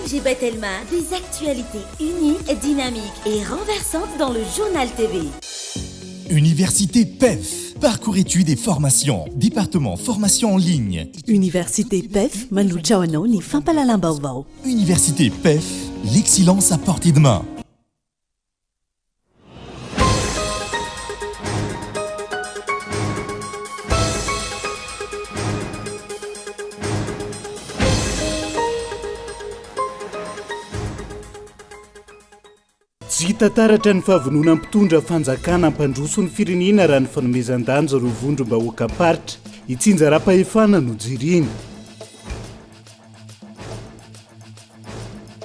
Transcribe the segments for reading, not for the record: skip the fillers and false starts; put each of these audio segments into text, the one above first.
LGB Telma, des actualités uniques, dynamiques et renversantes dans le journal TV. Université PEF, parcours études et formation, département formation en ligne. Université PEF, Malouchaoano ni Fampalalam Vaovao. Université PEF, l'excellence à portée de main. Tsy tantaratra ny fahavonona mpitondra fanjakana ampandroso ny firenena raha ny fanomezan-danja ro vondro mba hokaparitra itsinja ra-pahefana no jiriny.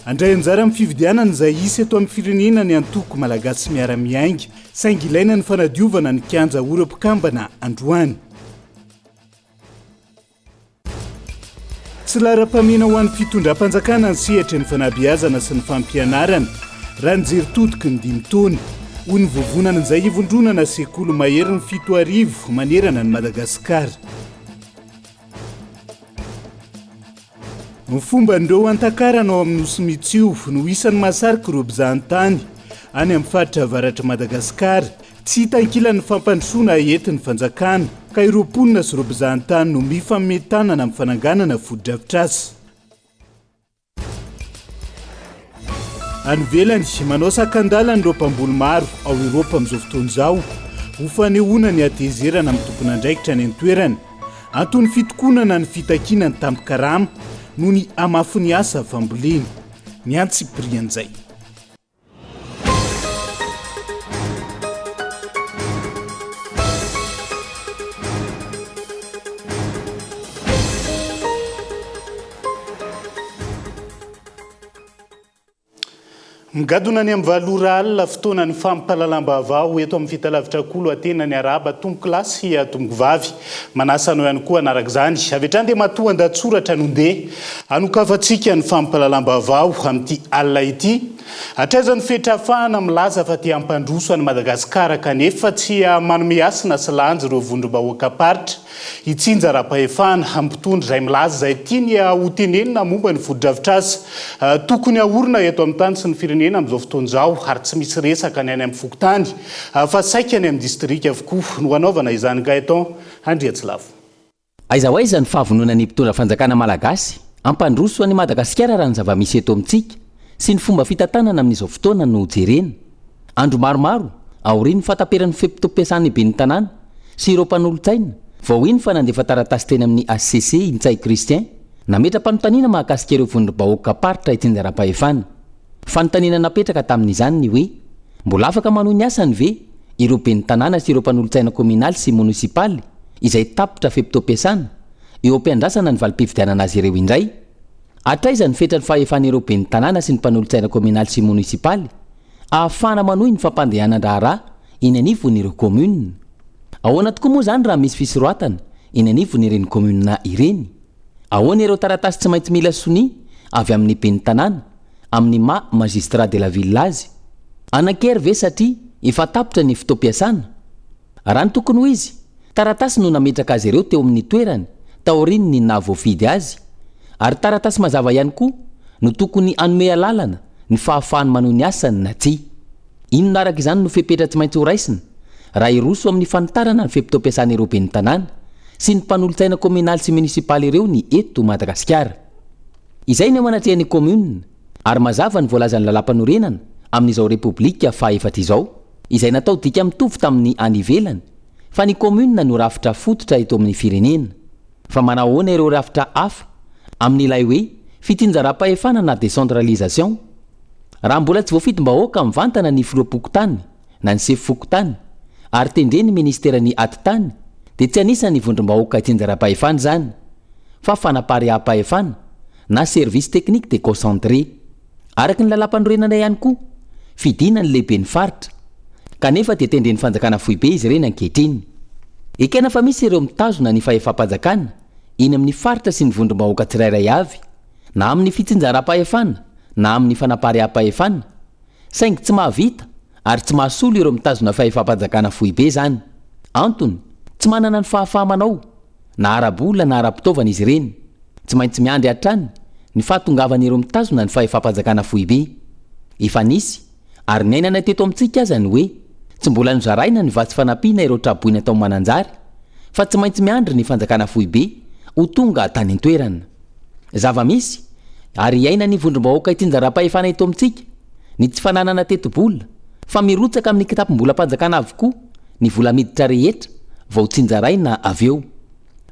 Andray anjara amin'ny fividianana izay isy eto amin'ny firenena ny antoko malagasy miara-miainga saingy ilaina ny fanadiovana ny kianja oram-pikambana androany. Tsy lara-pamena ho an'ny fitondram-panjakana ny sehatra ny fanabeazana sy ny fampianarana raha nijery todiky ny 5 taona ho ny vovonana izay ivondronana sekolo mahery ny 7 arivo manerana ny Madagasikara. Ny fomba nireo antakarana ao amin'ny nosy mitsio no isan'ny mahasarika ireo mpizahatany any amin'ny faritra avaratra Madagasikara tsy hitan-kilan'ny fampandrosoana entin'ny fanjakana ka ireo mponina sy ireo mpizahatany no mifametanana amin'ny fananganana foto-drafitr'asa. Any velany manao sakandalana ireo mpamboly maro ao Eropa amin'izao fotoana izao ho fanehoana ny atezerana amin'ny tompon'andraikitra ny antoerana antony fitokonana ny fitakiana ny tampikarama noho ny amafin'ny asa fambolena ny antsiprian'izay. Migadona ny amin'ny valora alina fotoana ny fampalalam Vaovao eto amin'ny fitalavitra Kolo atena ny araba tomboky lasy tomboky vavy manasa anao ihany koa anaraka izany avetrany dia matoa andatsoratra nondeha anokavantsika ny fampalalam Vaovao amin'ity alina ity hatraizan'ny fetrafahana milaza fa tia ampandroso any Madagasikara kanefa tsy manome asina sy lanjy ireo vondrom-bahoaka paritra itsinja ra-pahefana ampitondra izay milaza izay tiany ho tenenina momba ny foto-drafitr'asa tokony ahorina eto amin'ny tany sy ny firenena amin'izao fotoana izao ary tsy misy resaka ny any amin'ny fokotany fa saika any amin'ny distrika avokoa no hanaovana izany gaeton Andriatsilavo. Aiza ho aiza ny fahavonona ny mpitondra fanjakana malagasy ampandroso any Madagasikara raha ny zava-misy eto amintsika sy ny fomba fitantanana amin'izao fotoana no jerena. Andro maromaro aorian'ny fataperan'ny fempitom-piasany be ny tanàna sy ireo mpanolontsaina vao iny fa nandefa taratasy teny amin'ny ACC Intsay Christian nametra-panontaniana mahakasika ireo vondrom-bahoaka paritra itsinja ra-pahefana. Fanontaniana napetraka tamin'izany ny hoe mbola afaka manohy ny asany ve ireo be ny tanàna sy ireo mpanolontsaina kominaly sy munisipaly izay tapitra fempitom-piasana eo ampiandrasana ny valim-pifidianana azy ireo indray. Hatraiza ny fetra ny fahefan'ireo be ny tanàna sy ny mpanolontsaina kominaly sy munisipaly ahafana manohy ny fampandehanan-draharaha iny anivon'ireo komuna. Ahoana tokoa moa zany raha misy fisorohatana iny anivon'ireny komuna ireny? Ahoana ireo taratasy tsy maintsy mila soni avy amin'ny be ny tanàna amin'ny magistrat de la village? Anakery ve satria efa tapitra ny fotoam-piasana? Raha ny tokony ho izy taratasy no nametraka azy ireo teo amin'ny toerany taoriny ny nahavoafidy azy ary taratasy mazava ihany koa no tokony anome alalana ny fahafahany manohy ny asany na tsia. Inona araka izany no fepetra tsy maintsy ho raisina raha iroso amin'ny fanitarana ny fempitom-piasana ireo be ny tanàna sy ny mpanolontsaina kominaly sy munisipaly ireo ny eto Madagasikara. Izay ny manatrehan'ny komuna ary mazava ny voalazan'ny lalam-panorenana amin'izao repoblika fahaefatra izao izay natao dika mitovy tamin'ny any ivelany fa ny komuna no rafitra fototra eto amin'ny firenena. Fa manahoana ireo rafitra hafa amin'ilay hoe fitsinja ra-pahefana na décentralisation? Raha mbola tsy voafidim-bahoaka mivantana ny filoam-pokotany na ny sefy-fokotany ary tendreny ministerany atitany dia tsy anisany vondrom-bahoaka itsinja ra-pahefana zany fa fanapaream-pahefana na service technique déconcentré. Araka ny lalam-panorenana ihany koa fidina ny lehibe ny faritra kanefa dia tendreny fanjakana foibe izy ireny ankehitriny. Ekena fa misy ireo mitazona ny fahefam-panjakana iny amin'ny faritra sy ny vondrom-bahoaka tsirairay avy na amin'ny fitsinja ra-pahefana na amin'ny fanapaream-pahefana saingy tsy mahavita ary tsy mahasolo ireo mitazona fahefam-panjakana foibe zany. Antony tsy manana ny fahafahamanao na ara-bola na ara-pitaovana izy ireny, tsy maintsy miandry hatrany ny fahatongavan'ireo mitazona ny fahefa-panjakana foibe efa nisy ary ny ainana teto amintsika azany hoe tsy mbola nozaraina ny vatsy fanampiana ireo traboina tao mananjary fa tsy maintsy miandry ny fanjakana foibe ho tonga tany an-toerana zava-misy ary iaina ny vondrom-bahoaka itsinjara-pahefana eto amintsika ny tsy fananana tetobola fa mirotsaka amin'ny kitapom-bolam-panjakana avokoa ny vola miditra rehetra vao tsinjaraina avy eo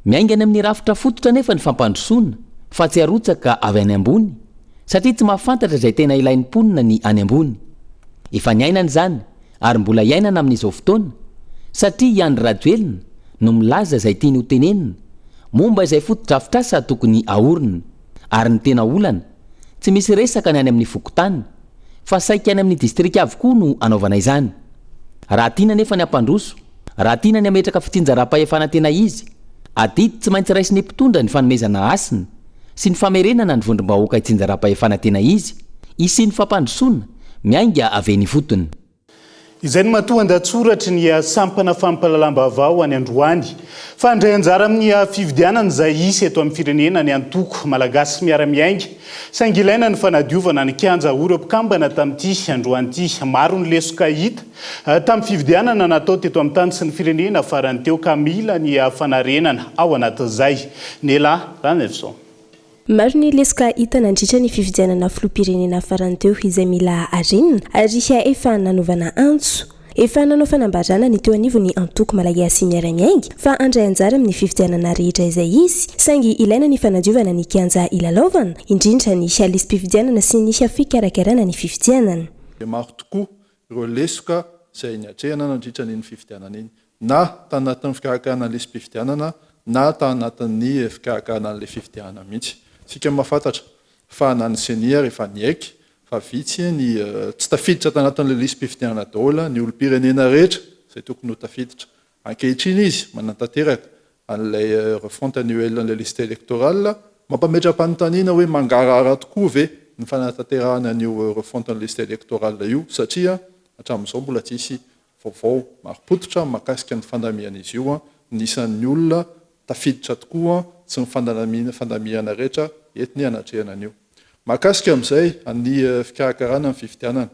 miaingany amin'ny rafitra fototra nefa ny fampandrosoana fa tsy arotsaka avy any ambony satria tsy mahafantatra izay tena ilain'ny mponina ny any ambony efa niainana izany ary mbola iainana amin'izao fotoana satria iandry rajoelina no milaza izay tiany ho tenenina momba izay fotodrafitrasa tokony ahorina ary ny tena olana tsy misy resaka ny any amin'ny fokotany fa saika any amin'ny distrika avokoa no anaovana izany raha tiana nefa ny ampandroso raha tiana ny ametraka fitsinjara-pahefana tena izy adidy tsy maintsy raisiny mpitondra ny fanomezana asina sy ny famerenana ny vondrom-bahoaka itsinjara-pahefana tena izy isiany fampandrosoana miainga aveny fotony izay ny matoan-datsoratra ny sampana fampalalam-baovao any Androany fa andray anjara amin'ny fividianana izay isy eto amin'ny firenena ny antoko malagasy miara-miainga saingy ilaina ny fanadiovana ny kianja oro-mpikambana tamin'ity Androany ity maro ny lesoka hita tamin'ny fividianana natao teto amin'ny tany sy ny firenena farany teo ka mila ny fanarenana ao anatin'izay Nela Ranevson. Maro ny lesoka hita nandritra ny fividianana filoham-pirenena farany teo izay mila arenina ary efa nanaovana antso. Efa nanao fanambarana ny teo anivo ny antoko malagasy miara-miainga fa andray anjara amin'ny fividianana rehetra izay izy saingy ilaina ny fanadiovana ny kianja ilalaovana indrindra ny lisam-pividianana sy ny fikarakarana ny fividianana. Maro tokoa ireo lesoka izay niatrehana nandritra ny fividianana iny na tanatin'ny fikarakarana ny lisam-pividianana na tanatin'ny fikarakarana an'ilay fividianana mihitsy. Sika mahafantatra fa na ny senior efa niaiky fa vitsy ny tsy tafiditra tanatin'ilay lisam-pividianana daholo ny olom-pirenena rehetra izay tokony ho tafiditra. Ankehitriny izy manantanteraka an'ilay refonte annuelle an'ilay liste électorale mampametra-panontaniana hoe mangarahara tokoa ve ny fanantanterahana an'io refonte ny liste électorale io satria hatramin'izao mbola tsisy vaovao maro-pototra mahakasika ny fandamihana izy io nisan'ny olona tafiditra tokoa sy ny fandamihana rehetra entiny anatrehana an'io. Mahakasika amin'izay ny fikarakarana amin'ny fividianana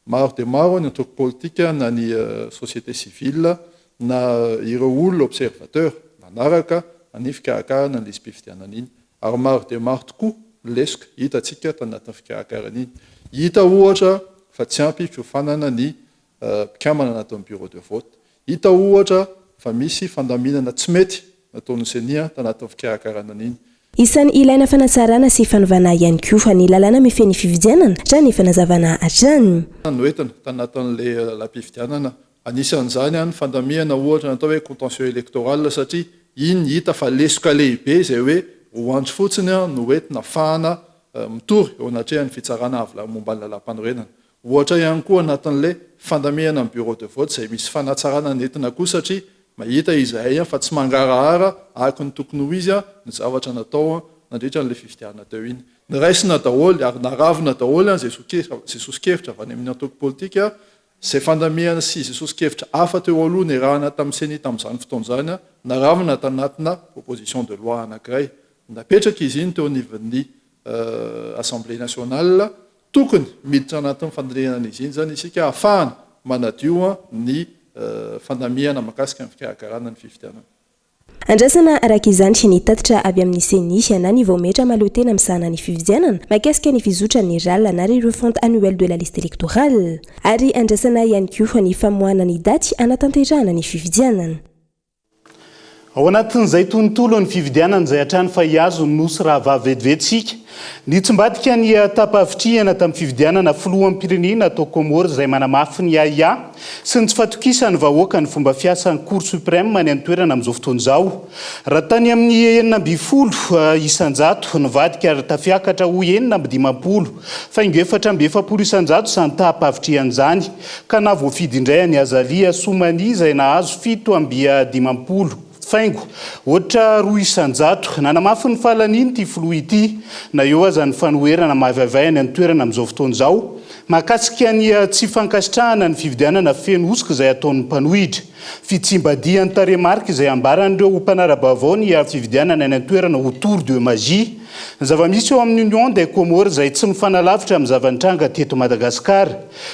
maro dia maro ny antoko politika na ny société civile na ireo olona observateur manaraka ny fikarakarana ny lisam-pividianana iny ary maro dia maro tokoa lesoka hitantsika tanatin'ny fikarakarana iny. Hita ohatra fa tsy ampy fiofanana ny mpikambana anatin'ny bureau de vote. Hita ohatra fa misy fandaminana tsy mety nataon'ny senia tanatin'ny fikarakarana iny. Isan'ny ilaina fanatsarana sy fanovana ihany koa ny lalàna mifehy fividianana raha ny fanazavana hatrany. Noentina tanatin'ilay lampividianana anisan'izany ny fandamihana ohatra natao hoe contentieux électoral satria iny hita fa lesoka lehibe izay hoe ho andro fotsiny no entina fahana mitory eo anatrehan'ny fitsarana momba ny lalam-panorenana. Ohatra ihany koa anatin'ilay fandamihana amin'ny bureau de vote izay misy fanatsarana nentina koa satria mahita izay fa tsy mangarahara araka ny tokony ho izy ny zavatra natao nandritra n'ilay fividianana teo iny. Niraisina daholo ary naravina daholo izay soskevitra avy any amin'ny antoko politika izay fandamihana sy izay soskevitra hafa teo aloha ny rahana tamin'ny seni tamin'izany fotoana izany naravina tanatina proposition de loi anankiray. Napetraka izy iny teo anivon'ny Assemblée nationale tokony miditra anatin'ny fandamihana izy iny zany isika ahafahana manadio ny fandamihana mahakasika ny fikarakarana ny fividianana. Andrasana araka izany sy nitatitra avy amin'ny seni na ny vaometra maloatena misahana ny fividianana mahakasika ny fizotra ny rala na ny refonte annuelle de la liste électorale ary andrasana ihany koa ny famoahana ny daty anatanterahana ny fividianana. Ao anatin'izay tontolo ny fividianana izay hatrany fa hiazo ny nosy raha vavetivetsika ny tsimbadika ny tapavitrihana tamin'ny fividianana filoham-pirenena atao Komoro izay manamafy ny AIA sy ny tsy fatokisany vahoaka ny fomba fiasan'ny Cour suprême ny antoerana amin'izao fotoana izao. Raha tany amin'ny 900 isanjato nivadika ary tafiakatra ho 950 faingo 470 isanjato izany tapavitrihana izany ka na voafidy indray ny Azalia Somani izay nahazo 750 faingo ohatra 2 isanjato nanamafy ny fahalaniny ity filoha ity na eo aza ny fanoherana mahavaivay any antoerana amin'izao fotoana izao mahakasika ny tsy fankasitrahana ny fividianana fenoosika izay ataon'ny mpanohitra fitsimbadian'ny taremarika izay ambaran'ireo mpanara-baovao ny fividianana any an-toerana autour de magie ny zava-misy eo amin'ny Union des Comores izay tsy mifanalavitra amin'ny zava-nitranga teto Madagasikara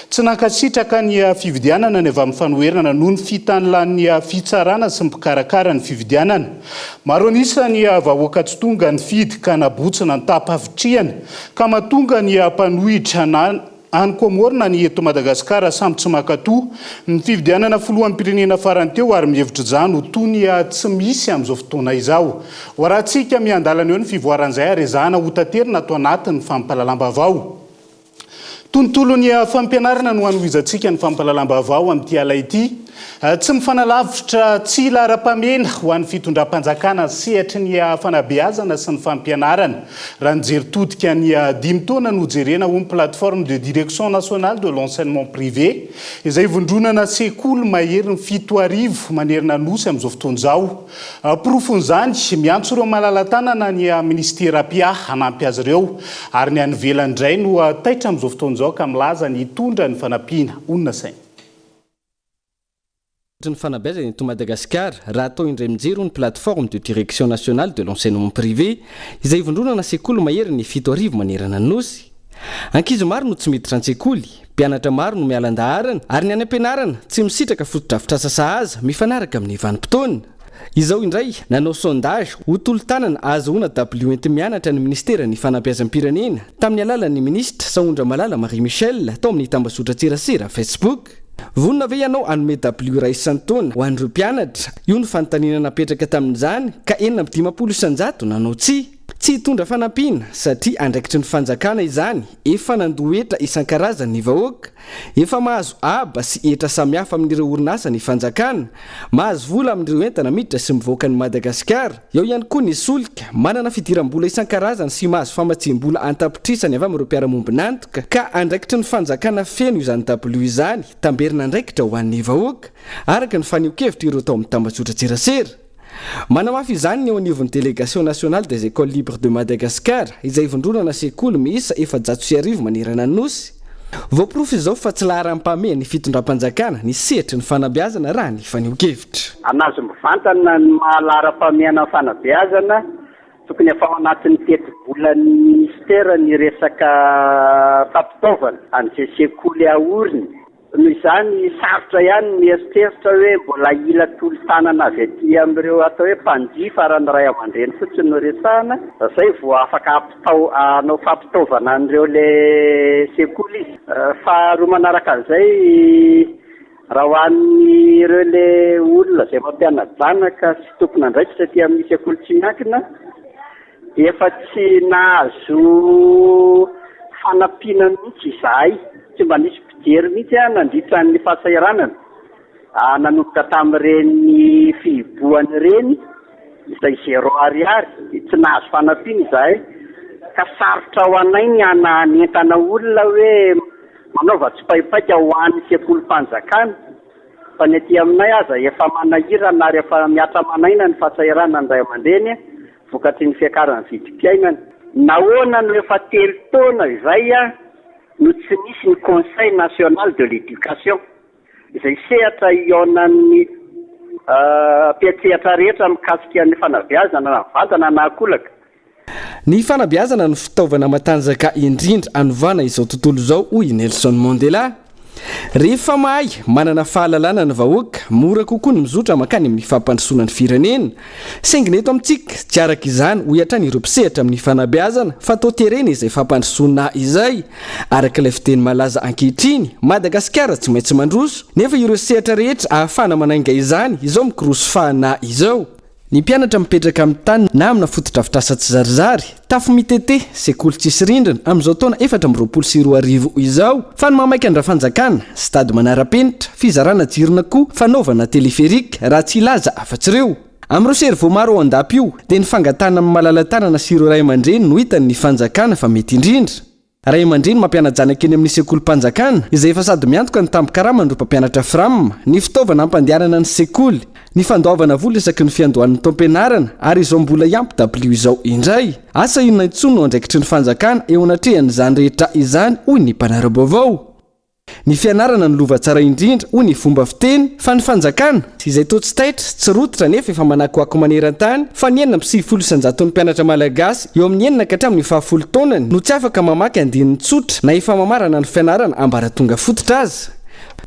tsy nankasitraka ny fividianana ny avy amin'ny fanoherana noho ny fitanlan'ny fitsarana sy ny mpikarakara ny fividianana maro anisany vahoaka tsy tonga ny fidy ka nabotsina ny tapavitriana ka mahatonga ny mpanohitra any Komorina ny eto Madagasikara samy tsy makatoa ny fividianana filohan'ny pirenena farany teo ary mihevitra izany ho toy ny tsy misy amin'izao fotoana izao. Ho rahantsika miandalana eo ny fivoaran'izay ary ezahana ho taterina atao anatin'ny fampahalalam-baovao. Tontolon'ny fampianarana no hanohizantsika ny fampahalalam-baovao amin'ity ala ity. Tsy mifanalavitra tsy lara-pamena ho an'ny fitondram-panjakana sehatry ny fanabeazana sy ny fampianarana. Raha ny jeritodika ny 5 taona no jerena ho ny plateforme de direction nationale de l'enseignement privé izay vondronana sekoly mahery ny 7,000 manerina nosy amin'izao fotoana izao. Porofon'izany miantso ireo malala-tanana ny ministera-pia hanampy azy ireo ary ny any ivelany indray no taitra amin'izao fotoana izao ka milaza ny hitondra ny fanampiana. Onona saina. Ny fanabeazana eto Madagasikara raha atao indray mijery ny plateforme de direction nationale de l'enseignement privé izay vondronana sekoly mahery ny 7,000 manerana nosy. Ankizy maro no tsy miditra an-tsekoly, mpianatra maro no mialan-daharana ary ny any am-pianarana tsy misitraka fotodrafitrasa sahaza mifanaraka amin'ny vanim-potoana. Izao indray nanao sondage ho tolo-tanana azahoana W mianatra ny ministera ny fanabeazam-pirenena tamin'ny alalan'ny ministra Saondra Malala Marie Michel tao amin'ny tambazotra-tserasera Facebook. Vonina ve ianao anome W ray isan-taona ho an'ireo mpianatra? Io ny fanontaniana napetraka tamin'izany ka 750 isan-jato nanao tsy hitondra fanampiana satria andraikitry ny fanjakana izany efa nandohetra isan-karazany ny vahoaka efa mahazo aba sy hetra samihafa amin'ireo orinasa ny fanjakana mahazo vola amin'ireo entana miditra sy mivoaka ny Madagasikara eo ihany koa ny solika manana fidiram-bola isan-karazany sy mahazo famatsiam-bola antapitrisany avy amin'ireo mpiara-mombonantoka ka andraikitry ny fanjakana feno izany W izany tamberina andraikitra ho an'ny vahoaka araka ny fanio-kevitra ireo tao amin'ny tambazotra-tserasera. Manamafy izany ny eo anivon'ny délégation nationale des écoles libres de Madagascar izay vondronana sekoly miisa 450 manerana nosy. Voaporofo izao fa tsy laharam-pameha ny fitondram-panjakana ny sehatry ny fanabeazana raha ny fanio-kevitra. Anazy mivantana ny maha-laharam-pamehana fanabeazana tokony efa ao anatin'ny teti-bolan'ny ministera ny resaka fampitaovana an'izay sekoly ahoriny. Noho izany sarotra ihany mieritreritra hoe mbola ila tolo-tanana avy aty amin'ireo atao hoe mpanjifa raha ny ray aman-dreny fotsiny no resahana izay vao afaka anao fampitaovana an'ireo le sekoly izy. Faharoa manaraka an'izay raha ho an'ireo le olona izay mampiana-janaka sy tokony andraikitra aty amin'ny sekoly tsy miankina efa tsy nahazo fanampiana mihitsy izahay. Tsy mba nisy mpijery mihitsy nandritra ny fahasairanana nanomboka tamin'ireny fihiboany ireny izay 0 ariary tsy nahazo fanampiana izahay ka sarotra ho anay ny entana olona hoe manaova tsipaipaika ho an'ny sekolim-panjakana fa ny aty aminay aza efa manahirana ary efa miatra manaina ny fahasairanana ny ray aman-dreny vokatry ny fiakarana vidim-piainana. Nahoana no efa 3 taona izay no tsy nisy ny conseil national de l'éducation izay sehatra ionan'ny mpiatsehatra rehetra mikasika ny fanabeazana na vatana na akolaka. Ny fanabeazana no fitaovana matanjaka indrindra anovana izao tontolo izao hoy Nelson Mandela. Rehefa mahay manana fahalalana ny vahoaka mora kokoa ny mizotra makany amin'ny fampandrosoana ny firenena. Saingy eto amintsika tsy araka izany ho hatrany ireo mpisehatra amin'ny fanabeazana fa tao terena izay fampandrosoana izay. Araka ilay fiteny malaza ankehitriny Madagasikara tsy maintsy mandroso nefa ireo sehatra rehetra ahafana manainga izany izao mikoroso fahana izao. Ny mpianatra mipetraka amin'ny tany na amina fotodrafitrasa tsy zarizary tafo mitete sekoly tsisy rindrina amin'izao taona 420 izao fa ny mamaika andra fanjakana stady manara-penitra fizarana jirona koa fanaovana teleferika raha tsy ilaza afa-tsy ireo. Amin'ireo servô maro ao andapy io dia ny fangatana amin'ny malala-tanana sy ireo ray aman-dreny no hitan'ny fanjakana fa mety indrindra. Ray aman-dreny mampiana-janaka eny amin'ny sekolim-panjakana izay efa sady miantoka ny tampo-karama ndro mpampianatra framma ny fitaovana ampandehanana ny sekoly ny fandoavana vola isaky ny fiandohan'ny taom-pianarana ary izao mbola iampy w izao indray asa inona intsony no andraikitry ny fanjakana eo anatrehan'izany rehetra izany hoy ny mpanara-baovao. Ny fianarana ny lova tsara indrindra hoy ny fomba fiteny fa ny fanjakana izay toa tsy taitra tsy rototra nefa efa manakoako maneran-tany fa ny 970 ny mpianatra malagasy eo amin'ny 9 ka hatramin'ny 10 taonany no tsy afaka mamaky andininy tsotra na efa mamarana ny fianarana ambaratonga fototra azy.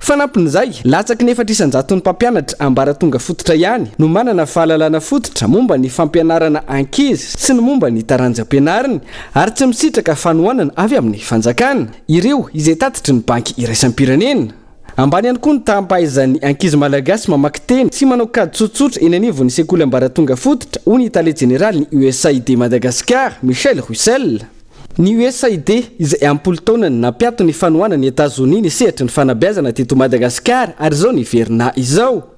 Fanampin'izay latsaky ny 400 ny mpampianatra ambaratonga fototra ihany no manana fahalalana fototra momba ny fampianarana ankizy sy ny momba ny taranjam-pianarany ary tsy misitraka fanohanana avy amin'ny fanjakana ireo izay tatitry ny banky iraisam-pirenena. Ambany ihany koa ny tampahaizan'ny ankizy malagasy mamaky teny sy manao kady tsotsotra eny anivon'ny sekoly ambaratonga fototra hoy ny tale jeneraly ny USAID Madagascar Michel Russell. Ny USAID izay ampolo taonany nampiato ny fanohanana ny Etazonia ny sehatry ny fanabeazana teto Madagasikara ary zao ny verina izao.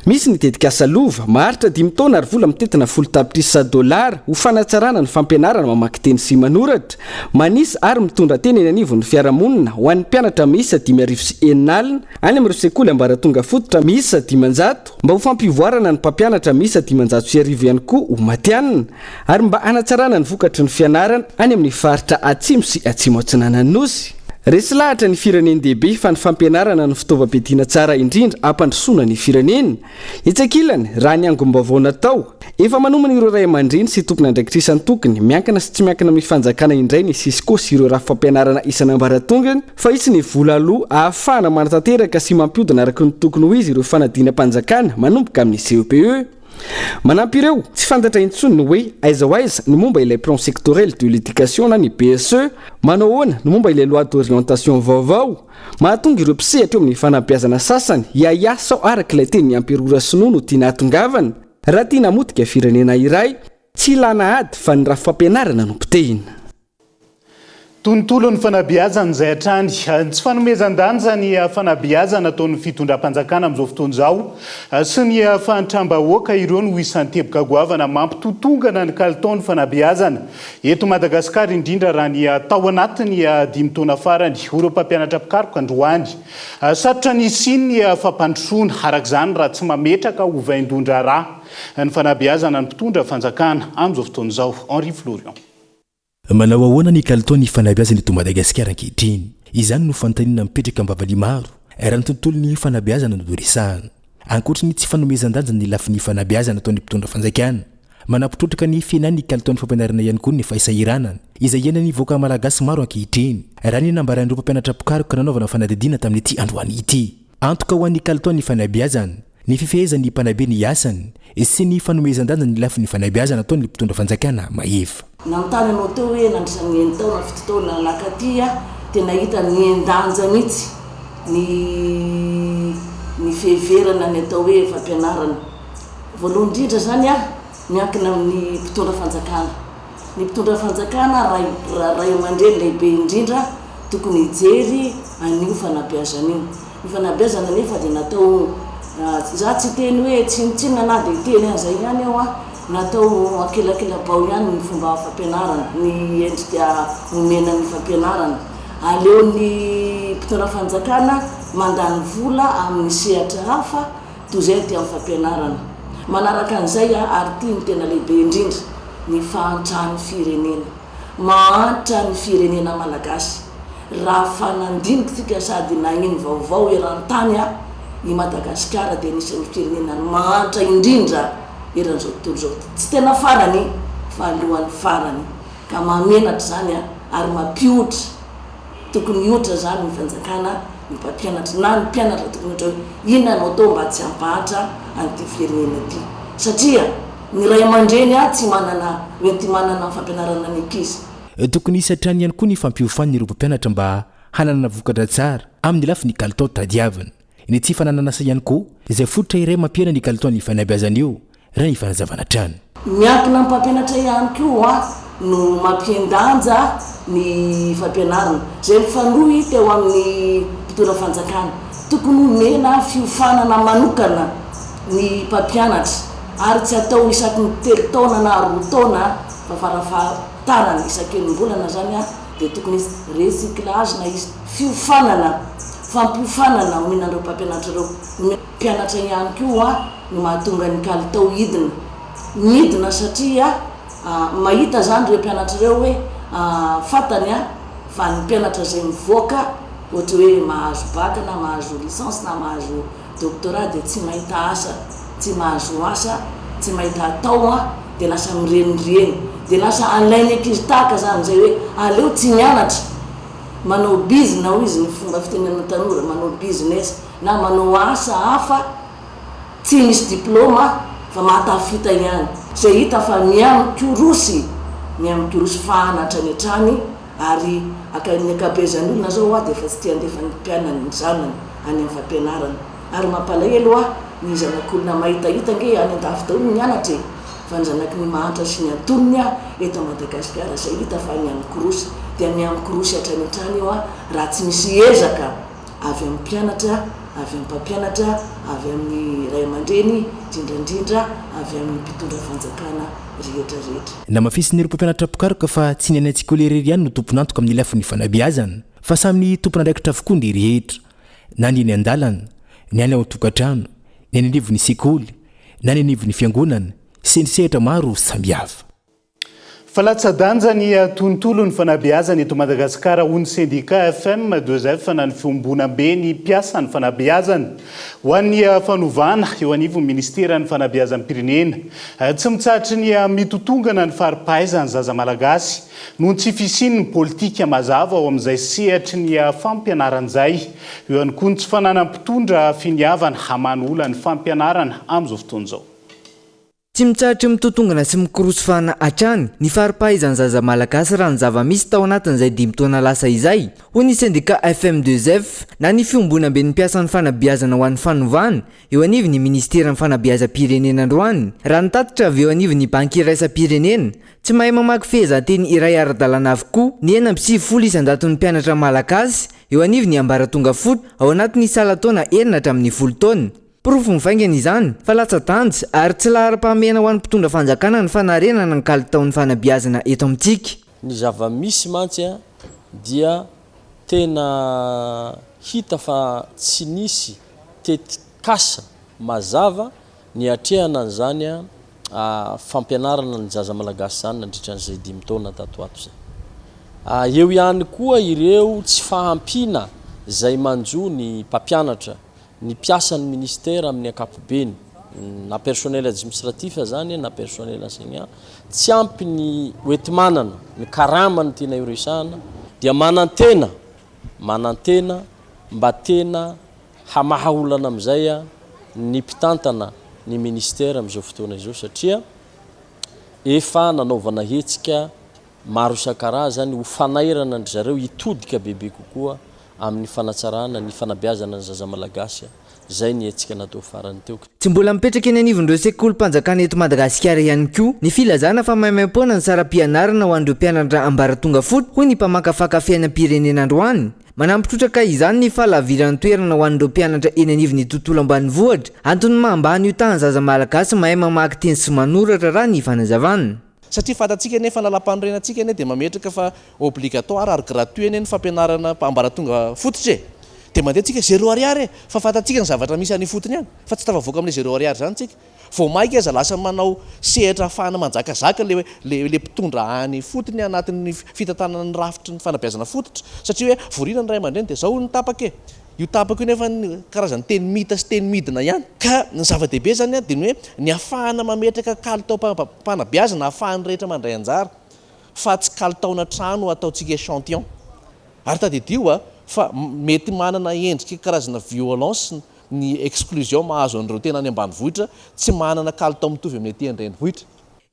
Misy ny tetikasa lova maharitra 5 taona ary vola mitetina $10,000 ho fanatsarana ny fampianarana mamaky teny sy manoratra manisy ary mitondra teny eny anivon'ny fiarahamonina ho an'ny mpianatra miisa 5,900 any amin'ireo sekoly ambaratonga fototra miisa 500 mba ho fampivoarana ny mpampianatra miisa 500 ihany koa ho matianina ary mba hanatsarana ny vokatry ny fianarana any amin'ny faritra atsimo sy atsimo atsinanan'ny nosy. Resy lahatra ny firenendehibe fa ny fampianarana ny fitaovam-piadiana tsara indrindra ampandrosoana ny firenena. Itsakilany raha ny angom-baovao natao efa manomana ireo ray aman-dreny sy tompony andraikitrisany tokony miankina sy tsy miankina amin'ny fanjakana indray ny sisko sy ireo raha fampianarana isany ambaratongany fa itsy ny vola aloha ahafahana manatanteraka sy mampiodina araka ny tokony ho izy ireo fanadina-mpanjakana manomboka amin'ny CEPE. Manampy ireo tsy fantatra intsony ny hoe aiza ho aiza ny momba ilay plan sectoriel de l'éducation na ny PSE manao ahoana ny momba ilay loi d'orientation vaovao mahatonga ireo mpisehatra eo amin'ny fanabeazana sasany hiasa araka ilay teny amperora sinoa no tiana hatongavana raha tiana motika firenena iray tsy ilana ady fa ny raha fampianarana no mpitehina. Tontolo ny fanabeazana izay hatrany tsy fanomezan-danja ny fanabeazana ataon'ny fitondram-panjakana amin'izao fotoana izao sy ny fanitram-bahoaka ireo no isan'ny teboka goavana mampitotongana ny kalitaon'ny fanabeazana eto Madagasikara indrindra raha ny tao anatiny 5 taona farany ireo mpampianatra pikaroka androany sarotra ny siny ny fampandrosoana arak'izany raha tsy mametraka ho vaindondra raha ny fanabeazana ny mpitondra fanjakana amin'izao fotoana izao. Henri Florian. Manao ahoana ny kalitaon'ny fanabeazana eto Madagasikara ankehitriny izany no fanontaniana mipetraka ambavany maro raha ny tontolon'ny fanabeazana no doresahana ankoatrany tsy fanomezan-danja ny lafin'ny fanabeazana ataon'ny mpitondra fanjakana manampitrotraka ny fiainan'ny kalitaon'ny fampianarana ihany koa ny fahasahiranana izay ienany voaka malagasy maro ankehitriny raha ny nambaran'ireo mpampianatra pikaroka nanaovana fanadidina tamin'ity androany ity antoka ho an'ny kalitaon'ny fanabeazana ny fifehezan'ny mpanabe ny asany sy ny fanomezan-danja ny lafin'ny fanabeazana ataon'ny mpitondra fanjakana maefa. Nantany anao teo hoe nandrisan'ny 9 taona 7 taona nakaty tena hita ny endanja mihitsy ny feheverana ny atao hoe fampianarana voalohany indrindra zany miankina amin'ny mpitondra fanjakana. Ny mpitondra fanjakana ray aman-dreny lehibe indrindra tokony hijery an'io fanabeazana io. Ny fanabeazana nefa dia natao za tsy teny hoe tsinitsinina na dia teny zay ihany eo natao akilakila-bao ihany ny fomba fampianarana ny endrika omena ny fampianarana aleo ny mpitondra fanjakana mandany vola amin'ny sehatra hafa toy izay ty amin'ny fampianarana. Manaraka an'izay ary ty ny tena lehibe indrindra ny fahantrany firenena mahantra ny firenena malagasy raha fanandiniky tsika sady nagnino vaovao eran-tany i Madagasikara dia anisan'ny firenena mahantra indrindra eran'izao tontolo izao tsy tena farany fa alohan'ny farany ka mamenatra zany ary mampiotra tokony hiotra zany ny fanjakana ny mpampianatra na ny mpianatra tokony ohatra hoe inona no atao mba tsy hampahatra an'ity firenena ity satria ny ray aman-dreny tsy manana mety manana ny fampianarana ny ankizy. Tokony hisatrany ihany koa ny fampiofan'ny ireo mpampianatra mba hananana vokatra tsara amin'ny lafiny kalitao tadiavana ny tsy fananana sa ihany koa izay fototra iray mampiana ny kalitaon'ny fanabeazana io raha ny fanazavana trano. Miankina amin'ny mpampianatra ihany koa no mampiendanja ny fampianarana zay mifanohy teo amin'ny mpitondra fanjakana tokony omena fiofanana manokana ny mpampianatra ary tsy atao isaky ny 3 taona na 4 taona fa farafahatarany isaky ny volana zany dia tokony recyclage na izy fiofanana fampifanana omenandreo mpampianatra reo mpianatra ihany koa no mahatonga ny kalitao midina satria mahita zany reo mpianatra reo hoe fatany fa ny mpianatra zay mivoaka ohatra hoe mahazo bac na mahazo licence na mahazo doctorat dia tsy mahita asa tsy mahazo asa tsy mahita atao dia lasa mirenireny dia lasa alainy ankizy tahaka zany zay hoe aleo tsy mianatra manao business na izy ny fomba fitenenana tanora manao business na manao asa hafa tsy misy diplôma fa mahatafita ihany zay hita fa miamikorosy fahanatra ny hatrany ary ny akabezan'olona zao dia efa tsy tia andefa ny mpianany ny zanany any amin'ny fampianarana ary mampalahelo ny zanak'olona mahitahita nge any an-dafy daholo mianatra fa ny zanaky ny mahantra sy ny antonony eto Madagasikara zay hita fa miamikorosy dia miamikorosy hatrany hatrany io raha tsy misy ezaka avy amin'ny mpianatra avy amin'ny mpampianatra avy amin'ny ray aman-dreny indrindrandrindra avy amin'ny mpitondra fanjakana rehetrarehetra na mafisin'ireo mpampianatra pikaroka fa tsy ny any antsika lerery ihany no tomponantoka amin'ny lafin'ny fanabeazana fa samyny tompona andraikitra avokoa ny rehetra na ny any an-dalana ny any ao tokantrano ny any anivon'ny sekoly na ny anivon'ny fiangonana sy ny sehatra maro sambihafa fa latsa-danja ny tontolo ny fanabeazana eto Madagasikara ho ny syndicat FM 2F na ny fiombonam-be ny mpiasa ny fanabeazana ho an'ny fanovana eo anivon'ny ministera ny fanabeazam-pirenena tsy mitsahatra ny mitotongana ny faripahaizany zaza malagasy noho tsy fisian'ny politika mazava ao amin'izay sehatra ny fampianaran'izay eo ihany koa ny tsy fananam-pitondra finiavana hamana ola ny fampianarana amin'izao fotoana izao. Tsy mitsahatra mitotongana sy mikorosy fana hatrany ny faripahaizany zaza malagasy raha ny zava-misy tao anatin'izay 5 taona lasa izay ho ny syndicat FM2F na ny fiombonam-be ny mpiasa ny fanabeazana ho an'ny fanovana eo anivon'ny ministera ny fanabeazam-pirenena androany raha nitatitra avy eo anivon'ny banky iraisam-pirenena tsy mahay mamaky fehezanteny iray ara-dalàna avokoa ny 990 ny mpianatra malagasy eo anivon'ny ambaratonga foto ao anatin'ny salataona 4 hatramin'ny 10 taona. Profo mivaingana izany fa latsa-danja ary tsy lahara-pahamehana ho an'ny mpitondra fanjakana ny fanarenana ny kalitaon'ny fanabeazana eto amintsika. Ny zava-misy mantsy dia tena hita fa tsy nisy tetikasa mazava ny atrehana an'izany fampianarana ny zaza malagasy zany nandritran'izay 5 taona tatoato zay. Eo ihany koa ireo tsy fahampiana zay manjo ny mpampianatra ny piasan'ny ministera amin'ny ankapobeny na personnel administratif zany na personnel enseignant tsy ampy ny oetimanana ny karama ny tena iresahana dia manantena mba tena hamahaolana amin'izay ny mpitantana ny ministera amin'izao fotoana izao satria efa nanaovana hetsika maro isan-karazany ho fanairana ny zareo hitodika bebe kokoa amin'ny fanatsarana ny fanabeazana ny zaza malagasy zay ny etsika natao farany teo. Tsy mbola mipetraka eny anivon'ireo sekoly mpanjakana eto Madagasikara ihany koa ny filazana fa maimaimpona ny saram-pianarana ho an'ireo mpianatra ambaratonga foto hoy ny mpamakafaka fiainam-pirenena androany. Manampitrotraka izany ny falaviran'ny toerana ho an'ireo mpianatra eny anivon'ny tontolo ambanivohitra antony mahambany io tany zaza malagasy mahay mamaky teny sy manoratra raha ny fanazavana. Satria fatatsika ene fanalam-panorenantsika ene dia mametraka fa obligatoire ary gratuit ene ny fampianarana ambaratonga fototra dia mandeha tsika 0 ariary fa fatatsika ny zavatra misy any fotony any fa tsy tafavoaka amin'ny 0 ariary zany tsika vao maika aza lasa manao sehatra ahafahana manjakazaka le mpitondra any fotony anatin'ny fitantanana ny rafitry ny fanabeazana fototra satria hoe vorina ny ray aman-dreny dia zao ny tapaka io tapaka io nefa karazany teny mita sy teny midina ihany ka ny zava-dehibe zany dia ny hoe ny ahafahana mametraka kalitao mpanabeazana ahafahany rehetra mandray anjara fa tsy kalitaona trano ataontsika échantillon ary tadidio fa mety manana endrika karazana violence ny exclusion mahazo an'ireo tena any ambanivohitra tsy manana kalitao mitovy amin'ny aty an-drenivohitra.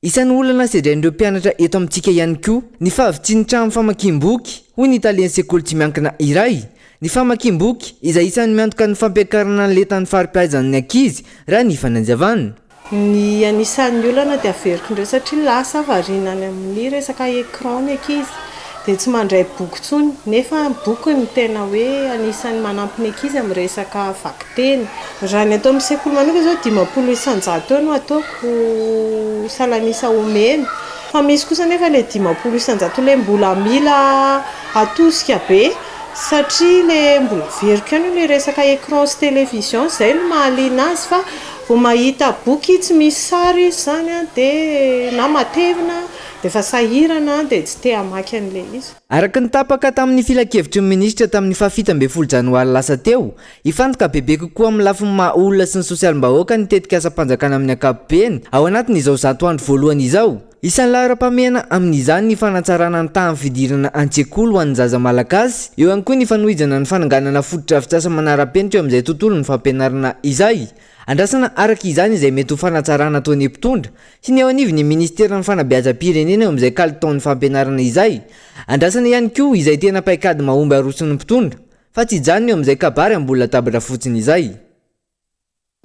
Isan'ny olana sedrain'ireo mpianatra eto amintsika ihany koa ny fahavitsin'ny trano famakiam-boky hoy ny italiany sekoly tsy miankina iray. Ny famakiam-boky izay isan'ny miantoka ny fampiakarana ny letan'ny faripahaizan'ny ankizy raha ny fanazavana. Ny anisan'ny olana dia averikindreo satria lasa varinany amin'ny resaka écran ny ankizy dia tsy mandray boky tsony nefa boky ny tena hoe anisan'ny manampy ny ankizy amin'ny resaka vaky-teny. Raha ny atao amin'ny sekoly manoka zao 50 isan-jato no ataoko salanisa omena fa misy kosa nefa le 50 isan-jato le mbola mila atosika be satria le mbola verika any le resaka écran sy télévision zay no mahaliana azy fa vao mahita boky tsy misy sary izy zany a dia na matevina dia efa sahirana dia tsy te hamaky an'le izy. Araka ny tapaka tamin'ny filakevitry ny ministra tamin'ny faha7 janoary lasa teo, ifantoka bebe kokoa amin'ny lafiny maha olona sy ny sosialim-bahoaka ny tetika asa-panjakana amin'ny ankapobeny ao anatin'izao 100 andro voalohany izao. Isan'ny lahara-pahamehana amin'izany ny fanatsarana ny tahan'ny fidirana an-tsekoly ho an'ny zaza malagasy, eo ihany koa ny fanohizana ny fananganana fototra-afitrasa manara-penitra eo amin'izay tontolo ny fampianarana izay. Andrasana araka izany izay mety ho fanatsarana ataony mpitondra sy ny ao anivon'ny ministera ny fanabeazam-pirenena eo amin'izay kalitaon'ny fampianarana izay. Andrasana ihany koa izay tena paikady mahomby aroson'ny mpitondra fa tsy janony eo amin'izay kabary ambola latabatra fotsiny izay.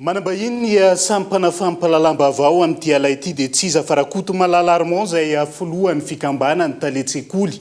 Manambahiny ny sampanafampalalam-baovao amin'ity ala ity dia tsy iza farakoto malala Armand izay foloan'ny fikambana ny taletsekoly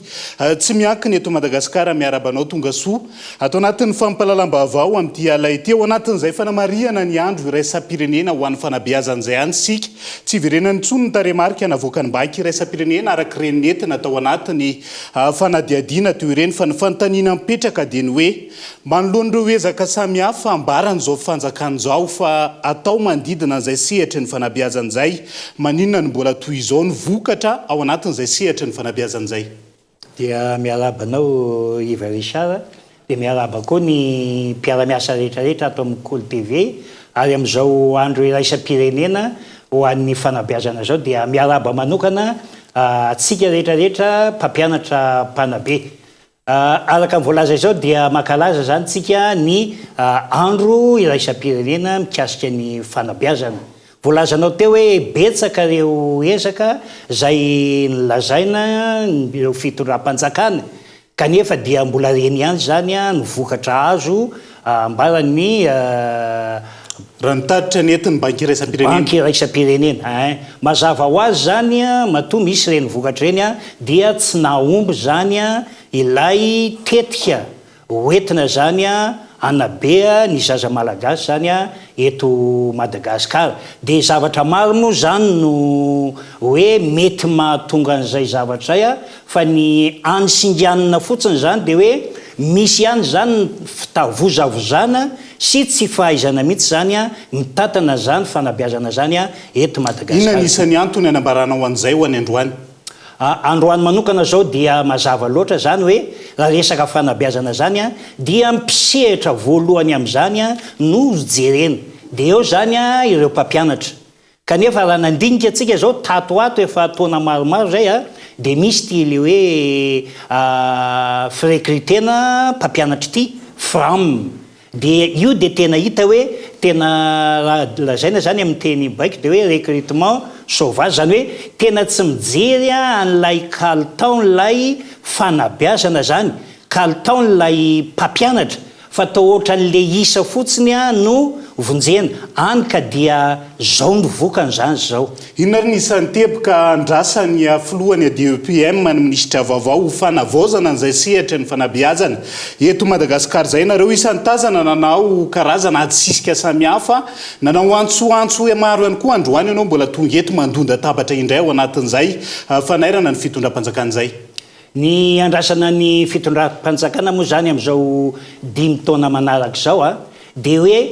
tsy miankiny eto Madagasikara miarabanao tonga soa atao anatin'ny fampalalam-baovao amin'ity ala ity ao anatin'izay fanamariana ny andro iraisam-pirenena ho an'ny fanabeazan'izay any sika tsy iverenany intsony ny taremarika navoaka ny banky iraisam-pirenena araka ireny nentina atao anatiny fanadiadiana teo ireny fa ny fanontaniana mipetraka dia ny hoe manoloan'ireo ezaka samihafa ambaran'izao fanjakan'izao fa atao mandidina an'izay sehatra ny fanabeazan'izay maninona ny mbola toy izao ny vokatra ao anatin'izay sehatra ny fanabeazan'izay. Dia miarabanao Iva Richard dia miaraba koa ny mpiara-miasa rehetrarehetra ato amin'ny Kolo TV ary amin'izao andro iraisam-pirenena ho an'ny fanabeazana zao dia miaraba manokana atsika rehetrarehetra mpampianatra mpanabe. Araka ny voalaza izao dia makalaza zany tsika ny andro iraisam-pirenena mikasika ny fanabeazana. Voalazanao teo hoe betsaka ireo ezaka izay nilazaina ireo fitondram-panjakana kanefa dia mbola reny ihany zany ny vokatra azo ambarany raha nitatitra ny entin'ny banky iraisam-pirenena. Banky iraisam-pirenena mazava ho azy zany matoa misy reny vokatra reny dia tsy nahomby zany ilay tetika hoentina zany anabea ny zaza malagasy zany eto Madagasikara. Dia zavatra maro moa zany no hoe mety mahatonga an'izay zavatra zay fa ny anysinganina fotsiny zany dia hoe misy ihany zany fitavozavozana sy tsy fahaizana mihitsy zany mitatana zany fanabeazana zany eto Madagasikara. Inona ny isan'ny antony anambaranao an'izay ho any androany? Androany manokana zao dia mazava loatra zany hoe raha resaka fanabeazana zany dia mpisehatra voalohany amin'izany no jerena dia eo zany ireo mpampianatra kanefa raha nandinika atsika zao tato ato efa taona maromaro zay dia misy ty le hoe firekritena mpampianatra ity fram dia io dia tena hita hoe tena lazaina zany amin'ny teny baiko dia hoe recrutement sauvage zany hoe tena tsy mijery an'ilay kalitaon'ilay fanabeazana zany kalitaon'ilay mpampianatra fa atao ohatran'le isa fotsiny no vonjena any ka dia zao no vokan'izany zao. Inona ry nisan'ny teboka andrasany filohany DEPM ny minisitra vaovao ho fanavaozana an'izay sehatra ny fanabeazana eto Madagasikara zay nareo isan'ny tazana nanao karazana atsisika samihafa nanao antsoantso maro ihany koa androany ianao mbola tonga eto mandonda tabatra indray ao anatin'izay fanairana ny fitondram-panjakan'izay. Ny andrasana ny fitondram-panjakana moa zany amin'izao 5 taona manaraka zao dia hoe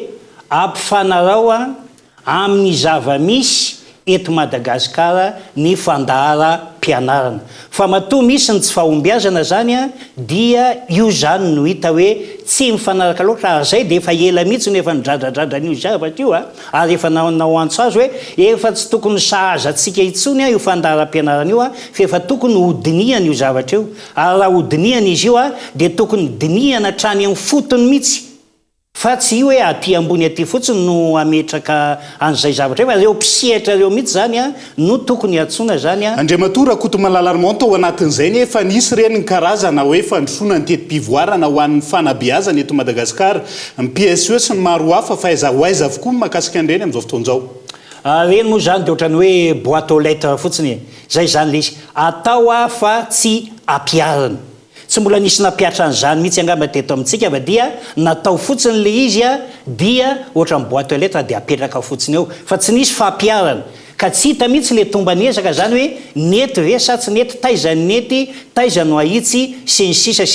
ampifanarao amin'ny zava-misy eto Madagasikara ny fandaharam-pianarana fa matoa misy ny tsy fahombiazana zany dia io zany no hita hoe tsy mifanaraka loatra ary zay dia efa ela mihitsy no efa nidradradradrany io zavatra io ary efa nao antso azy hoe efa tsy tokony sahaza atsika itsony io fandaharam-pianarana io fa efa tokony hodiniana io zavatra io ary raha hodiniana izy io dia tokony diniana trany amin'ny fotony mihitsy fa tsy io hoe aty ambony aty fotsiny no ametraka an'izay zavatra fa reo mpisehatra reo mihitsy zany no tokony atsona zany Andriamatora koto malala Armand tao anatin'izay ny efa nisy reny ny karazana hoe fandrosoana ny teti-pivoarana ho an'ny fanabeazana eto Madagasikara ny PSE sy ny maro hafa fa aiza ho aiza avokoa makasika an'ireny amin'izao fotoan'izao. Reny moa zany dia ohatrany hoe boîte aux lettres fotsiny zay zany le izy atao fa tsy ampiarana. Tsy mbola nisy nampiatra an'izany mihitsy angamba teto amintsika fa dia natao fotsiny le izy dia ohatran'ny boîte aux lettres dia apetraka fotsiny eo fa tsy nisy fampiarana ka tsy hita mihitsy le tombanezaka zany hoe nety ve sa tsy nety taiza nety taiza no ahitsy sinsisa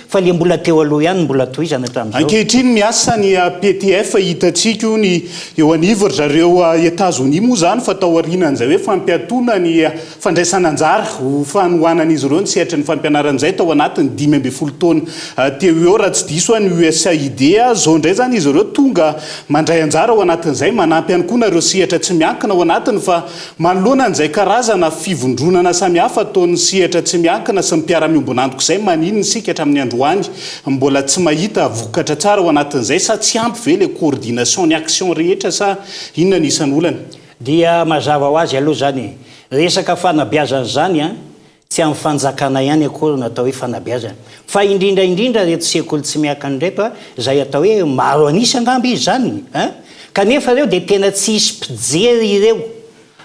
fa le mbola teo aloha ihany mbola toizana hatramin'izao. Ankehitriny miasa ny PTF hitantsika io ny eo anivor zareo États-Unis moa zany fa tao aorianan'izay hoe fampiatona ny fandraisana anjara ho fanohanan'izy ireo ny sehatra ny fampianaran'izay tao anatiny 12 taona teo eo raha tsy diso ny USAID zao ndray zany izy ireo tonga mandray anjara ao anatin'izay manampy ihany koa nareo sehatra tsy miankina ao anatiny fa manoloana an'izay karazana fivondronana samihafa ataon'ny sehatra tsy miankina sy ny mpiara-miombonandiko izay manino ny sika hatramin'ny androany mbola tsy mahita vokatra tsara ao anatin'izay sa tsy ampy ve le coordination ny action rehetra sa inona ny isan'ny olana dia mazava ho azy aloha zany resaka fanabeazana zany a tsy amin'ny fanjakana ihany akory natao hoe fanabeazana fa indrindra reto sekoly tsy miakany reto zay atao hoe maro anisy angamby izy zany kanefa reo dia tena tsy hisy mpijery ireo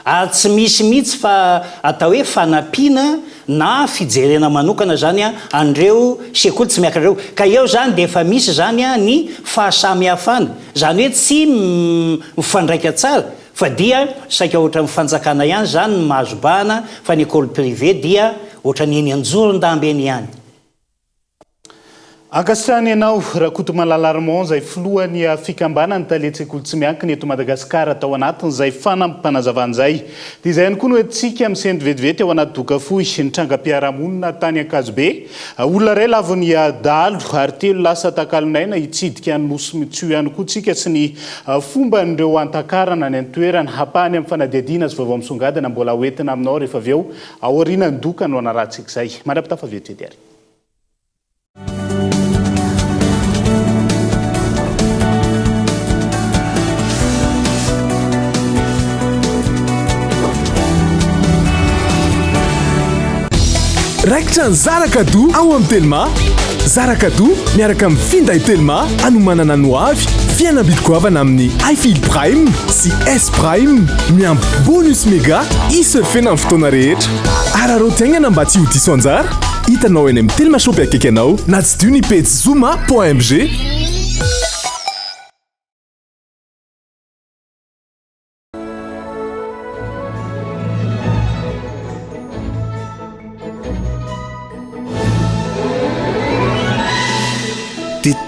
ary tsy misy mihitsy fa atao hoe fanampiana na fijerena manokana zany andreo sekoly tsy miakan'ireo ka eo zany dia efa misy zany ny fahasamihafana zany hoe tsy mifandraika tsara fa dia saika ohatra mifanjakana ihany zany ny mahazobahana fa ny école privé dia ohatra ny eny anjorondamby eny ihany. Ankasitrahany ianao Rakoto Malalarmon zay filohan'ny fikambanany talentsaikoly tsy miankina eto Madagasikara tao anatiny zay fanampanazavana dia izay ihany koa no antsika misendry vetivety ao anaty dokafohy ny trangam-piarahamonina tany Ankazobe olona ray lavony dalo ary telo lasa takalonaina hitsidika ny nosy mitsio ihany koa tsika sy ny fomba nireo antakarana ny antoerana hapahany amin'ny fanadihadiana sy vaovao misongadina mbola hoentina aminao rehefa avy eo aoriana ny doka no anarahantsika izay mandrapitafa vetivety ary. Raikitra ny Zarakado ao amin'ny Telma. Zarakado miaraka amin'ny finday Telma anomanana no avy fianam-bidy-goavana amin'ny iField Prime sy S Prime miampy bonus méga isurfena amin'ny fotoana rehetra. Ararotiaingana mba tsy ho diso anjara. Hitanao eny amin'ny Telma Shop akaiky anao na tsy dio ny page zoma.mg.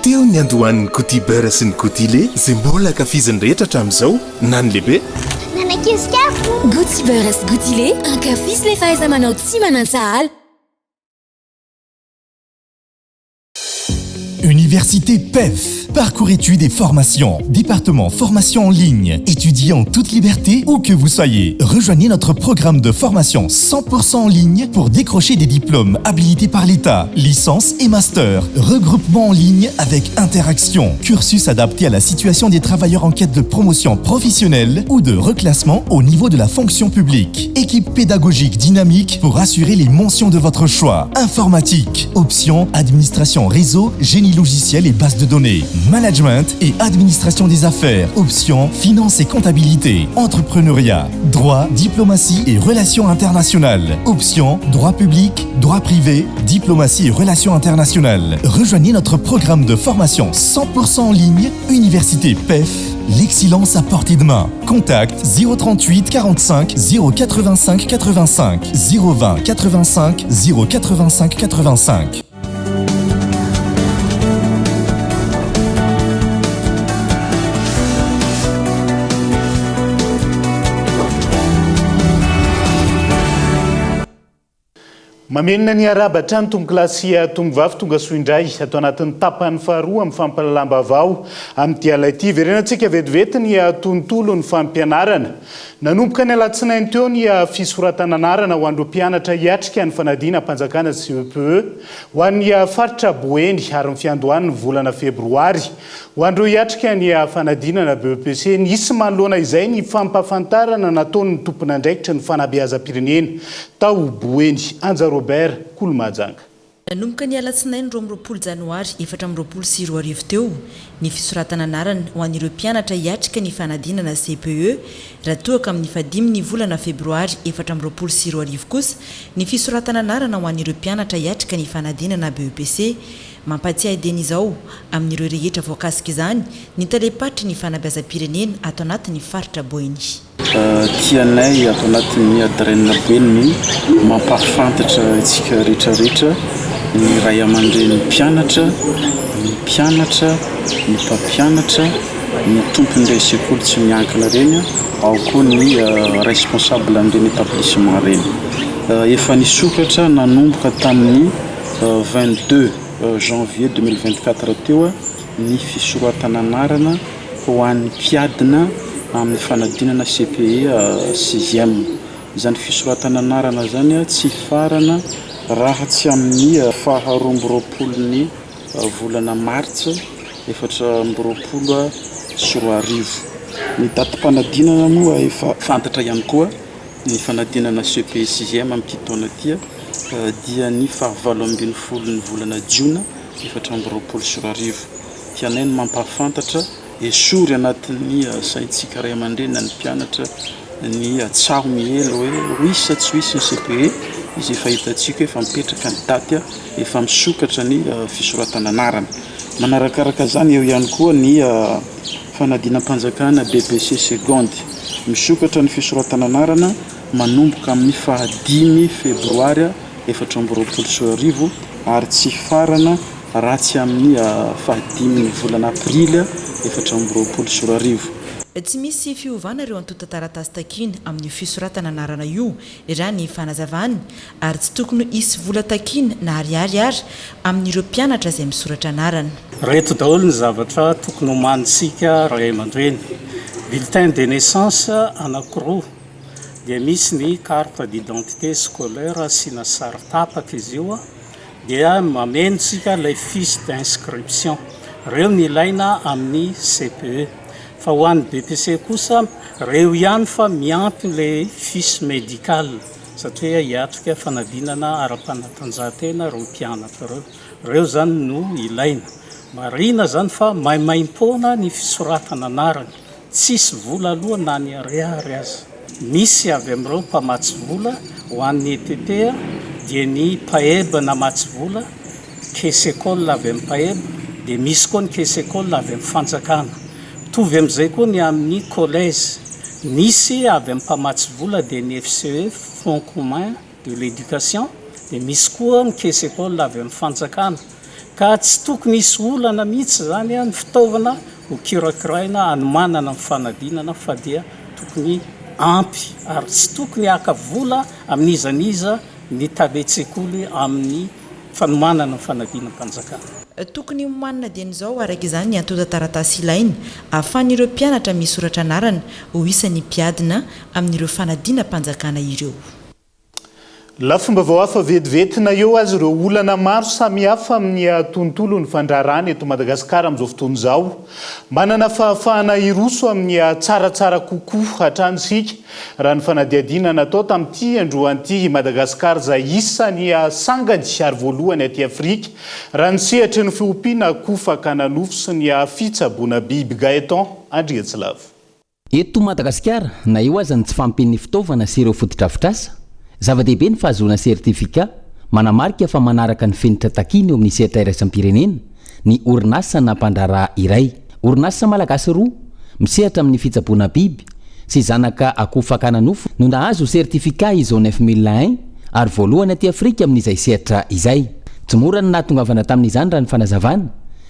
Teo ny andohan'ny Coty-beurre sy ny Coty-lait izay mbola ankafiziny rehetra hatramin'izao na ny lehibe. Nanakizikafo Coty-beurre sy Coty-lait ankafisy le fahaiza-manao tsy manantsahala. Université PEF, parcours études et formations, département formation en ligne, étudiez en toute liberté où que vous soyez. Rejoignez notre programme de formation 100% en ligne pour décrocher des diplômes habilités par l'État, licence et master, regroupement en ligne avec interaction, cursus adapté à la situation des travailleurs en quête de promotion professionnelle ou de reclassement au niveau de la fonction publique. Équipe pédagogique dynamique pour assurer les mentions de votre choix. Informatique, option administration réseau, génie logiciel et base de données, management et administration des affaires, option finance et comptabilité, entrepreneuriat, droit, diplomatie et relations internationales, option droit public, droit privé, diplomatie et relations internationales. Rejoignez notre programme de formation 100% en ligne, Université PEF, l'excellence à portée de main. Contact 038 45 085 85 020 85 085 85. Mamenina ny arabatra ny tombokilasy tombovavy tonga soindray atao anatin'ny tapany faharoa amin'ny fampalalam-ba Vaovao amin'ny dialahy ity verenantsika vetivety ny tontolo ny fampianarana. Nanomboka ny alatsinainy teo ny fisoratana anarana ho an'ireo mpianatra hiatrika ny fanadina mpanjakana CEPE ho an'ny faritra Boeny ary ny fiandohan'ny volana febroary ho an'ireo hiatrika ny fanadinana BEPC nisy manoloana izay ny fampafantarana nataony ny tompon'andraikitra ny fanabeazam-pirenena tao Boeny. Anja Robert Kolomajanga. Nanomboka ny alatsinainy 20 janoary 2024 teo ny fisoratana anarana ho an'ireo mpianatra hiatrika ny fanadinana CPE raha toaka amin'ny fadimy ny volana febroary 2024 kosa ny fisoratana anarana ho an'ireo mpianatra hiatrika ny fanadinana BEPC mampatsiahy denizao amin'ireo rehetra voakasika izany ny talepatry ny fanabeazam-pirenena ato anatin'ny faritra Boeny. tianay ato anatin'ny adrenina boeniny mampafantatra itsika rehetrarehetra ny ray aman-dreny mpianatra, ny mpianatra, ny mpampianatra, ny tompondray sekoly tsy miankina reny, ao koa ny responsable an'ireny établissement reny. Efa nisokatra nanomboka tamin'ny 22 janvier 2024 teo ny fisoratana anarana ho an'ny mpiadina amin'ny fanadinana CPE 6e. Izany fisoratana anarana zany tsy farana raha tsy amin'ny faharoambiroapolony volana martsa 2024. Ny datim-panadinana moa efa fantatra ihany koa ny fanadinana CPE 6e amin'ity taona ity dia ny 28 volana jiona 2024. Tianay ny mampafantatra esory anatin'ny saintsika ray aman-dreny ny mpianatra ny tsaho miela hoe hoisa tsy hoisy ny CPE. Izy efa hitantsika efa mipetraka ny daty efa misokatra ny fisoratana anarana. Manarakaraka zany eo ihany koa ny fanadinam-panjakana BBC seconde misokatra ny fisoratana anarana manomboka amin'ny 5 febroary 2024 ary tsy farana raha tsy amin'ny 5 volana aprily 2024. Tsy misy fiovana ireo antotan-taratasy takiny amin'ny fisoratana anarana io raha ny fanazavany ary tsy tokony hisy vola takiny na ariary amin'ireo mpianatra izay misoratra anarana. Reto daholo ny zavatra tokony homanintsika ray aman-dreny. Bulletin de naissance anankiroa dia misy ny carte d'identité scolaire sy na sary tapaka izy io dia mamentsika ilay fiche d'inscription. Reo ny ilaina amin'ny CPE. Fa ho an'ny BPC kosa reo ihany fa miampy ilay fiche médicale satria hiatrika fanadinana ara-panatanjahantena reo mpianatra reo zany no ilaina. Marina zany fa maimaim-poana ny fisoratana anarana, tsisy vola aloha na ny ariary aza. Misy avy amin'ireo mpamatsy vola ho an'ny EPP dia ny PAEB namatsy vola, caisse école avy amin'ny PAEB, dia misy koa ny caisse école avy amin'ny fanjakana. Tovy amin'izay koa ny amin'ny collège, nisy avy amin'ny mpamatsy vola dia ny FCE Fonds commun de l'éducation, dia misy koa ny caisse école avy amin'ny fanjakana. Ka tsy tokony hisy olana mihitsy zany ny fitaovana ho kirakiraina anomanana amin'ny fanadinana fa dia tokony ampy ary tsy tokony haka vola amin'izaniza ny tabetsekoly amin'ny fanomanana amin'ny fanadinam-panjakana. Tokony manana dian'izao araka izany ny antotan-taratasy ilainy ahafahan'ireo mpianatra misoratra anarana ho isan'ny mpiadina amin'ireo fanadinam-panjakana ireo. Lafomba vaoafa vetivetina eo azy ireo olana maro samihafa amin'ny tontolo ny fandrarana eto Madagasikara amin'izao fotoana izao. Manana fahafahana iroso amin'ny tsaratsara kokoa hatranisika raha ny fanadiadina natao tamin'ity androan'ity Madagasikara izay isan'ny sangany ary voalohany aty Afrika raha ny sehatry ny fiompiana kofaka nanofo sy ny fitsaboana biby Gaeton Andriatsilava. Eto Madagasikara na eo aza ny tsy fampin'ny fitaovana sy ireo fotodrafitrasa zava-dehibe ny fahazoana sertifika manamarika fa manaraka ny fenitra takiny eo amin'ny sehatra iraisam-pirenena ny orinasa nampandrara iray. Orinasa malagasy roa misehatra amin'ny fitsaboana biby sy zanaka akofaka nanofo no nahazo sertifika ISO 9001 ary voalohany aty Afrika amin'izay sehatra izay. Tsy mora ny nahatongavana tamin'izany raha ny fanazavana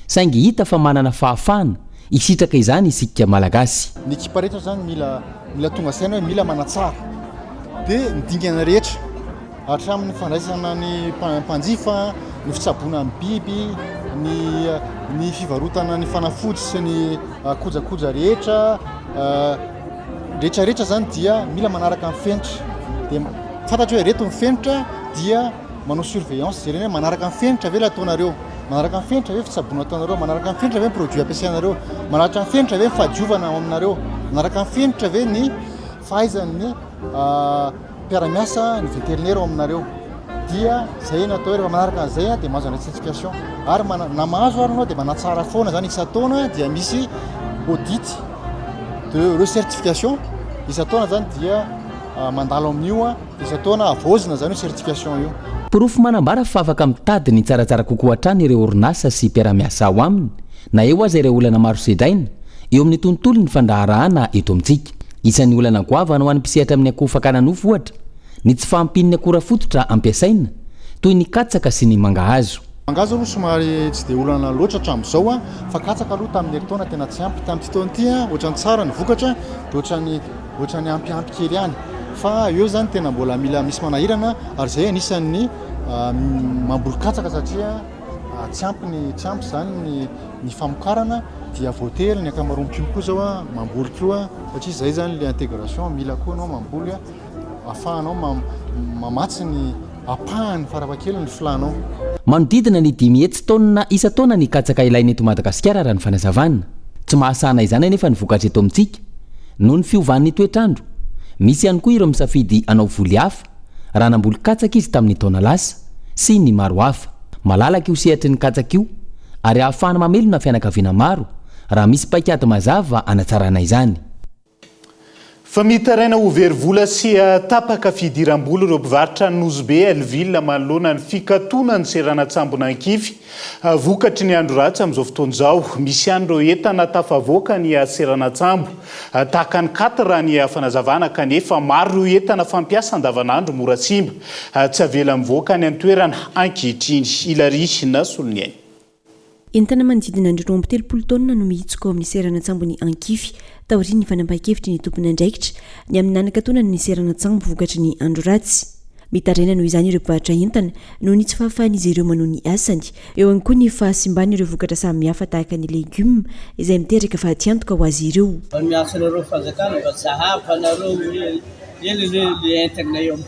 saingy hita fa manana fahafahana isitraka izany isika malagasy. Ny ekipa rehetra zany mila tonga saina hoe mila manatsara dia midingana rehetra hatramin'ny fandraisana ny mpanjifa, ny fitsaboana ny biby, ny fivarotana ny fanafody sy ny kojakoja rehetra rehetrarehetra zany dia mila manaraka ny fenitra. Dia fantatra hoe reto ny fenitra dia manao surveillance jerena hoe manaraka ny fenitra ve la ataonareo, manaraka ny fenitra ve fitsaboana ataonareo, manaraka ny fenitra ve ny produit ampiasainareo, manaraka ny fenitra ve ny fahadiovana aminareo, manaraka ny fenitra ve ny fahaizan'ny mpiara-miasa ny vétérinaire aminareo. Dia zay natao rehefa manaraka an'izay dia mahazo an'ilay certification ary na mahazo ary anao dia manatsara foana zany isa-taona dia misy audit de recertification isa-taona zany dia mandalo amin'io dia isa-taona avaozina zany io certification io. Pirofo manambara fa afaka mitady ny tsaratsara kokoa hatrany ireo orinasa sy mpiara-miasa ao aminy na eo aza ireo olana maro sedraina eo amin'ny tontolo ny fandaharahana eto amintsika. isan'ny olana goavana ho an'ny mpisehatra amin'ny akoho fakana nofo ohatra ny tsy fahampin'ny akora fototra ampiasaina toy ny katsaka sy ny mangahazo. Mangahazo aloha somary tsy dia olana loatra hatramin'izao a, fa katsaka aloha tamin'ny herintaona tena tsy ampy. Tamin'ity taona ity a, ohatran'ny tsara ny vokatra dia ohatran'ny ampiampy kely ihany, fa eo zany tena mbola mila misy manahirana ary zay anisan'ny mamboly katsaka satria tsy ampy zany ny famokarana dia voatery ny akamaroany koa zao a mamboly koa satria zay zany le intégration mila koa anao mamboly ahafahanao mamatsy ny apahany farafahakeliny ny filanao. Manodidina ny 5 hetsy taonina isa-taona ny katsaka ilainy eto Madagasikara raha ny fanazavana. Tsy mahasana izany anefa ny vokatra eto amintsika noho ny fiovan'ny toetrandro. Misy ihany koa ireo misafidy anao voly hafa raha namboly katsaka izy tamin'ny taona lasa sy ny maro hafa. Malalaka io sehatry ny katsaka io ary ahafahana mamelona fianakaviana maro raha misy paikady mazava anatsarana izany. Fa mitaraina ho verivola sy tapaka fidiram-bola ireo mpivarotra Nosbe Elville manoloana ny fikatoana ny seranantsambona ankify. Vokatry ny andro ratsy amin'izao fotoana izao, misy ihany ireo entana tafavoaka ny seranantsambo tahaka ny katy raha ny fanazavana kanefa maro ireo entana fampiasa andavanandro mora simba. Tsy avela mivoaka ny antoerana ankehitriny. Hilary na soloniainy. Entana manodidina ny rombo 30 taonina no mihitsika ao amin'ny seranantsambo ny ankify taoriany ny fanambakevitry ny tompony andraikitra ny amin'ny nanakatoana ny seranantsambo vokatry ny andro ratsy. Mitaraina noho izany ireo mpivarotra entana noho ny tsy fahafahan'izy ireo manao ny asany. Eo ihany koa ny fahasimbany ireo vokatra samihafa tahaka ny legioma izay miteraka fa tiantoka ho azy ireo. Miasanareo fanjakana mba zahava anareo le entana eo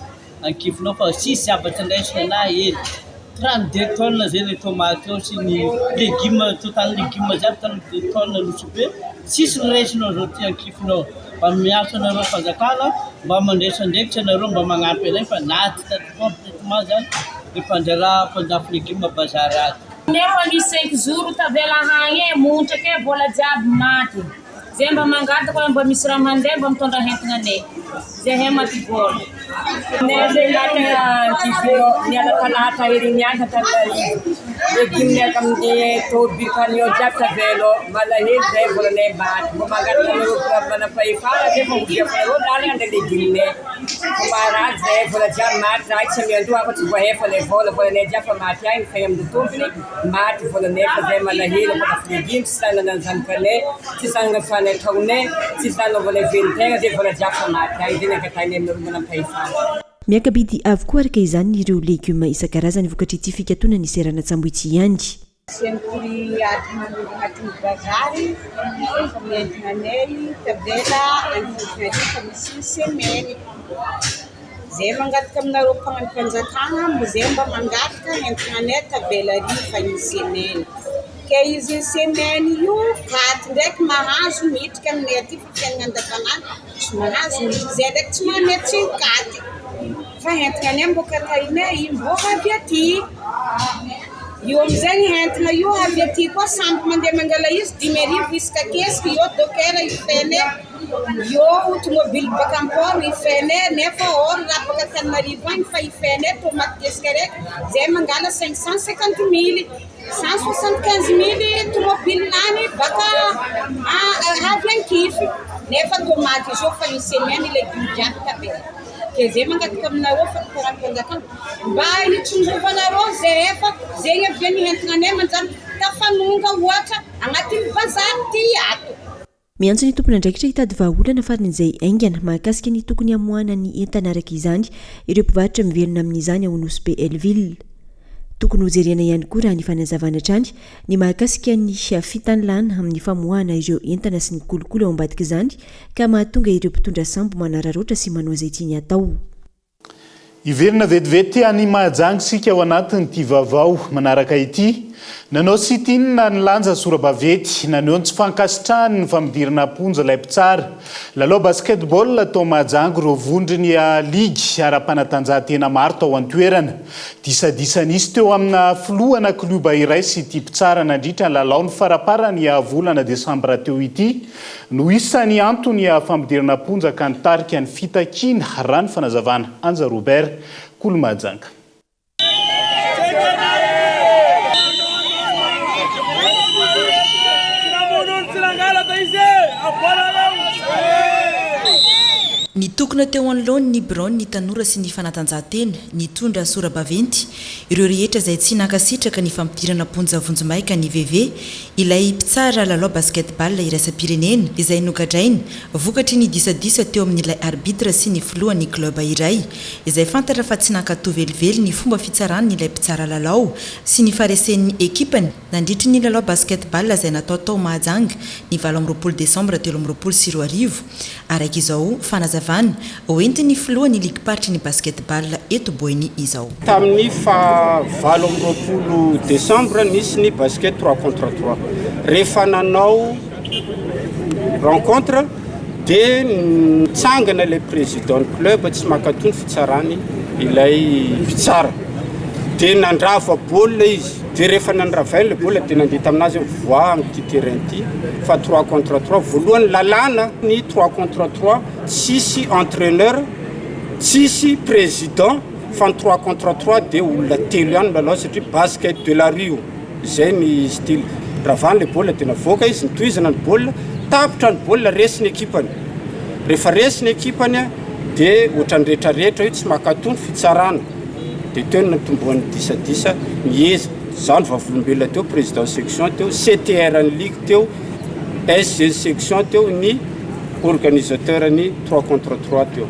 ankifinao fa sisy zavatra indraisina na ely 32 tonnes zay le tomate eo sy ny légumes total légumes jiaby 32 tonnes Nosbe sisy raisinao zao ty ankifinao. Mba miasa anareo fanjakana mba mandresa ndraikitra anareo mba magnampy anay fa naty tatyma zany le mpandafy légumes bazary ato. Nefa ny 5 jours tavela hagny montrake vola jiaby maty. Zay mba mangataka mba misy raha mandeha mba mitondra hentana anay. Zay he maty vola. Neze lata kifino ni alakalata iri nyaka tatari. Legume ne kamdi to bikanyo jakta velo malahil zay vola ne bat. Bumagat na loro mana paifara de mo dia vola dali ande legume. Kumarat zay vola jam mat right semiandu ako tu bohe vola ne jafa mat ya in kayam du tubni mat vola ne zay malahil vola legume sana nan zankale sisanga fane tone sisanga vola vinte de vola jafa mat ya dina katane no mana paifara. Miakabidy avokoa araka izany ireo legioma isan-karazany vokatry ity fikatoana ny seranantsambo ity ihany. Sempre ati bazari, famiglia anelli, tabella, anche misy semeni. Zay mangataka aminareo mpagnano-panjakana, mbo zay mba mangataka entinanay tabella rifa ny semeni. Ke izy semeni io, katy ndraiky mahazo miditra aminay aty fa fiainana andavanandro, tsy mahazo miditra zay ndraiky tsy manetsy katy. Fa entana ny mboka tainay mboka avy aty. Io amizay entana io avy aty koa samby mandeha mangala izy 10,000 isaka kesika io dokera ifene io automobile baka amporo ifene nefa oro raha baka Tananarivo any fa ifene tomate kesika raiky zay mangala 550,000 175,000 tomobile nany baka avy ankify nefa tomate izy io fa isemeny legume jiaby tabela. Ke zay mangataka aminareo fa mpanapanjakana mba hitsonjovanareo zay efa zay avy ny entinanay manjary tafanonga ohatra agnatin'ny bazary ty ato. Miantso ny tompony andraikitra hitady vahaolana faran'izay aingana mahakasika ny tokony hamoahana ny entana araka izany ireo mpivarotra mivelona amin'izany ao Nosbe Elville. Tokony hojerena ihany koa raha ny fanazavana hatrany ny mahakasika ny fitany lana amin'ny famoahana ireo entana sy ny kolokolo ao ambadika izany ka mahatonga ireo mpitondra sambo manararoatra sy manao izay tiany atao. Iverina vetivety any Mahajanga sika ao anatin'ity vaovao manaraka ity. Nanao sitinina ny lanja Sorabavety, naneo ny tsy fankasitrahany ny famidirana ponja ilay mpitsara. Lalao basketball tao Mahajanga ireo vondry ny ligy ara-panatanjahantena maro tao an-toerana. Disadisanisy teo amina filohana kluba iray sy ity mpitsara nandritra ny lalao ny faraparany volana Desambra teo ity. No isan'ny antony famidirana ponja ka nitarika ny fitakiana raha ny fanazavana Anja Robert Kolo Mahajanga. tokony teo anoloany ny Bron ny tanora sy ny fanatanjahantena ny tondra sorabaventy ireo rehetra izay tsy nankasitraka ny fampidirana ponja vonjomaika ny VV ilay mpitsara lalao basketball iraisam-pirenena izay nogadrainy vokatry ny disadisa teo amin'ilay arbitre sy ny filohan'ny club iray izay fantatra fa tsy nankatovelively ny fomba fitsarany nyilay mpitsara lalao sy ny faresen'ny ekipany nandritry ny lalao basketball izay natao tao Mahajanga ny 20 Desembre 2024 araka izao fanazavana oentiny filohan'ny ligue party ny basketball eto Boeny izao. Tamin'ny 20 Desembre nisy ny basket 3 contre 3. Rehefa nanao rencontre dia nitsangana ilay président club tsy makatony fitsarany ilay mpitsara. Dia nandrava baolina izy. Dia rehefa nandravainy ilay baolina dia nandeha taminazy voa amin'ity terrain ity fa 3 contre 3 voalohany lalàna ny 3 contre 3 tsisy entraîneur tsisy président fa 3 contre 3 dia olona telo ihany lalao satria basket de la Rio izay ny style. Ravany ilay baolina dia navoaka izy nitohizana ny baolina tapitra ny baolina resiny ekipany. Rehefa resiny ekipany dia ohatrany rehetrarehetra io tsy makatony fitsarana. Dia teo natomboan'ny disadisa mieza zany vavolombelona teo président section teo CTR ny ligue teo SG section teo ny organisateur ny 3 contre 3 teo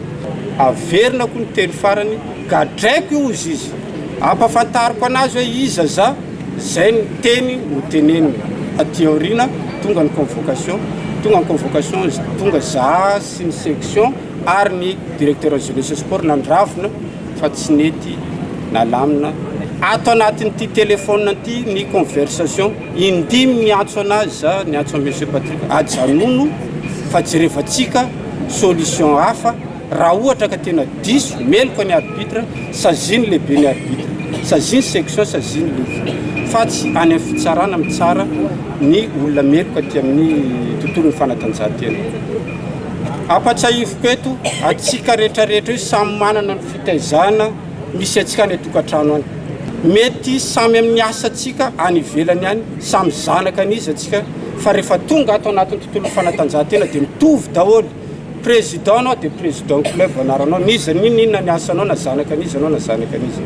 averina ko ny telo farany gadraiko io izy ampafantariko anazy hoe iza za zay ny teny ho teneniny aty aorina tonga ny convocation tonga za sy ny section ary ny directeur jeunesse sport nandravina fa tsy nety nalamina ato anatin'ity telefôna ity ny conversation indimy miantso anazy za niantso monsieur Patrick ajanono fa jerevatsika solution hafa raha ohatra ka tena diso meloko ny arbitre saziny lehibe ny arbitre saziny section saziny ligue fa tsy any amin'ny fitsarana mitsara ny olona meloko aty amin'ny tontolon'ny fanatanjahantena. Apatsahivoko eto atsika rehetrarehetra io samy manana ny fitaizana misy atsika any tokantrano any mety samy amin'ny asa atsika any ivelany any samy zanaka an'izy atsika fa rehefa tonga ato anatin'ny tontolon'ny fanatanjahantena dia mitovy daholo président anao dia président club anaranao niza ninona ny asanao na zanaka an'izy anao na zanaka an'izy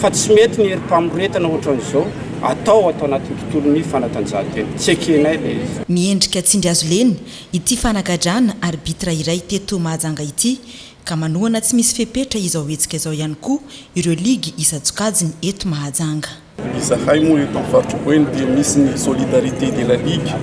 fa tsy mety ny herim-pamoretana ohatran'izao atao anatin'ny tontolon'ny fanatanjahantena tsy ekenay ilay izy. Miendrika tsindry azo lena ity fanagadrana arbitra iray teto Mahajanga ity ka manohana tsy misy fepetra izao hetsika izao ihany koa ireo ligy isatsokajiny eto Mahajanga. Izahay moa eto amin'ny faritra Boeny dia misy ny solidarité de la ligue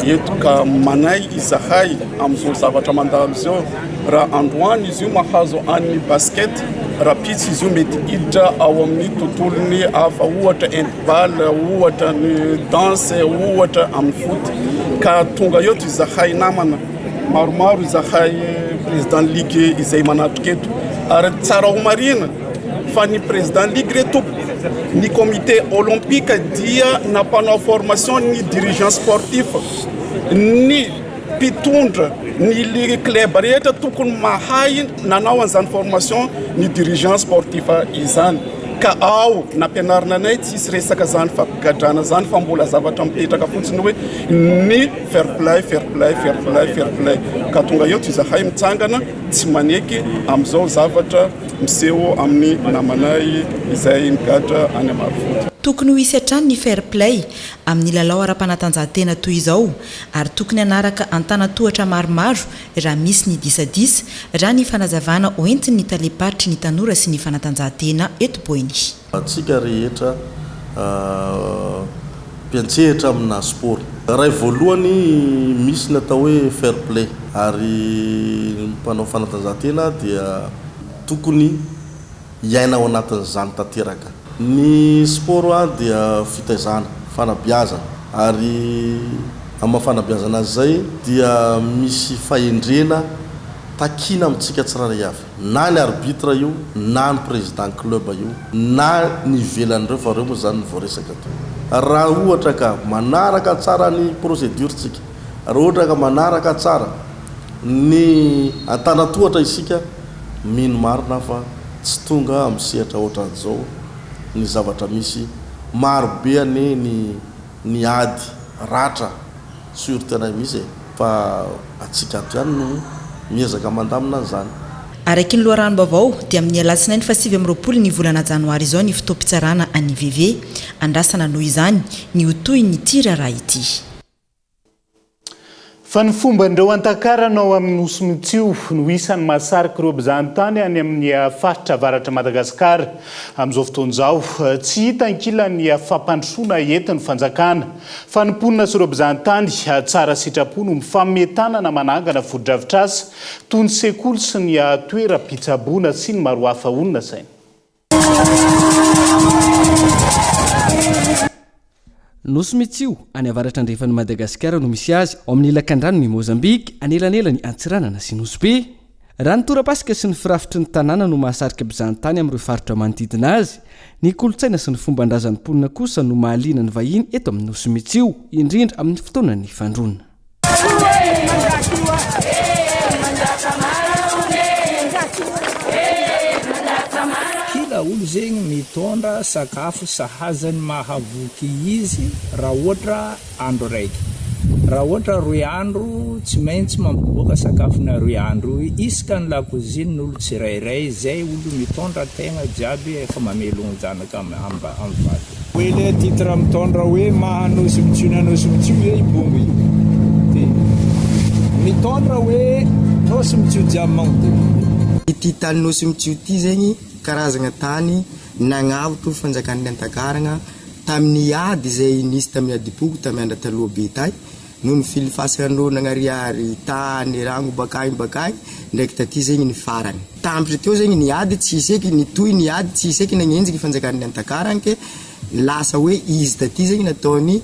eto ka manay izahay amin'izao zavatra mandalo izao raha androany izy io mahazo an'ny basket raha pitsy izy io mety hiditra ao amin'ny tontolony hafa ohatra handball ohatra ny danse ohatra amin'ny foot ka tonga eto izahay namana maromaro izahay président ligue izay manatrika eto ary tsara ho marina fa ny président ligue reto ny comité olympique dia nampanao formation ny dirigeant sportif ny mpitondra ny club rehetra tokony mahay nanao an'izany formation ny dirigeant sportif izany ka ao nampianarina anay tsisy resaka zany fampigadrana zany fa mbola zavatra mipetraka fotsiny hoe ny fair play ka tonga eto izahay mitsangana tsy maneky amin'izao zavatra miseho amin'ny namanay izay migadra any Amarivoto. Tokony ho isy hatrany ny fair play amin'ny lalao ara-panatanjahantena toy izao ary tokony hanaraka antanatohatra maromaro raha misy ny disadisa raha ny fanazavana oentiny ny taleparitry ny tanora sy ny fanatanjahantena eto Boeny. Atsika rehetra mpiantsehatra amina sport raha voalohany misy natao hoe fair play ary mpanao fanatanjahantena dia tokony iaina ao anatin'izany tanteraka. Ny sport dia fitaizana fanabeazana ary amin'ny fanabeazana azy zay dia misy fahendrena takina amintsika tsiraray avy na ny arbitre io na ny président club io na ny velan'ireo fa reo moa zany ny voaresaka to raha ohatra ka manaraka tsara ny procédure tsika raha ohatra ka manaraka tsara ny antanatohatra isika mino marina fa tsy tonga amin'ny sehatra ohatran'izao ny zavatra misy marobe ane ny ady ratra sur terrain misy fa atsika ato ihany no miezaka mandamina zany. araiky ny loharano vaovao dia amin'ny alatsinainy fa 7 ny volana janoary izao ny fotoam-pitsarana any VV andrasana noho izany ny hotoy ny tira raha ity. Fa ny fomba ndreo antakarana ao amin'ny nosy mitsio no isan'ny mahasarika ireo mpizahatany any amin'ny faritra avaratra Madagasikara. Amin'izao fotoan'izao tsy hita ankilany fampandrosoana entin'ny fanjakana fa ny mponina sy ireo mpizahatany tsara sitrapo no mifametana na manangana foto-drafitrasa toy ny sekoly sy ny toeram-pitsaboana sy ny maro hafa olona saina. Nosy mitsio any avaratra andrefan'ny Madagasikara no misy azy ao amin'ny lakan-drano ny Mozambika anelanela ny Antsiranana sy Nosy. Raha ny torapasika sy ny firafitry ny tanàna no mahasarika mpizahatany amin'ireo faritra manodidina azy, ny kolotsaina sy ny fomban-drazan'ny mponina kosa no mahaliana ny vahiny eto amin'ny Nosy mitsio indrindra amin'ny fotoanan'ny fandrona. Olo zegny mitondra sakafo sahazany mahavoky izy raha ohatra andro raiky. Raha ohatra 2 andro tsy maintsy mampiboaka sakafo na 2 andro isaka ny lakoziny n'olo tsirairay zay olo mitondra tegna jiaby efa mamelogno janaka amin'ny vato. Hoe le titre mitondra hoe mahanosy mitsio na nosy mitsio hoe ibongo io. Mitondra hoe nosy mitsio jiaby magnoty. Ity tany nosy mitsio ity zegny karazagna tany nagnavotro fanjakan'ny antakaragna tamin'ny ady zay nisy tamin'ny adipoko tamin'ny andra taloha be tay no ny filifasandro nagnariary tany rango bakay ndraiky taty zegny ny farany tampitry teo zegny ny ady tsy iseky ny toy ny ady tsy iseky nagnenjiky fanjakan'ny antakaragna ke lasa hoe izy taty zegny nataony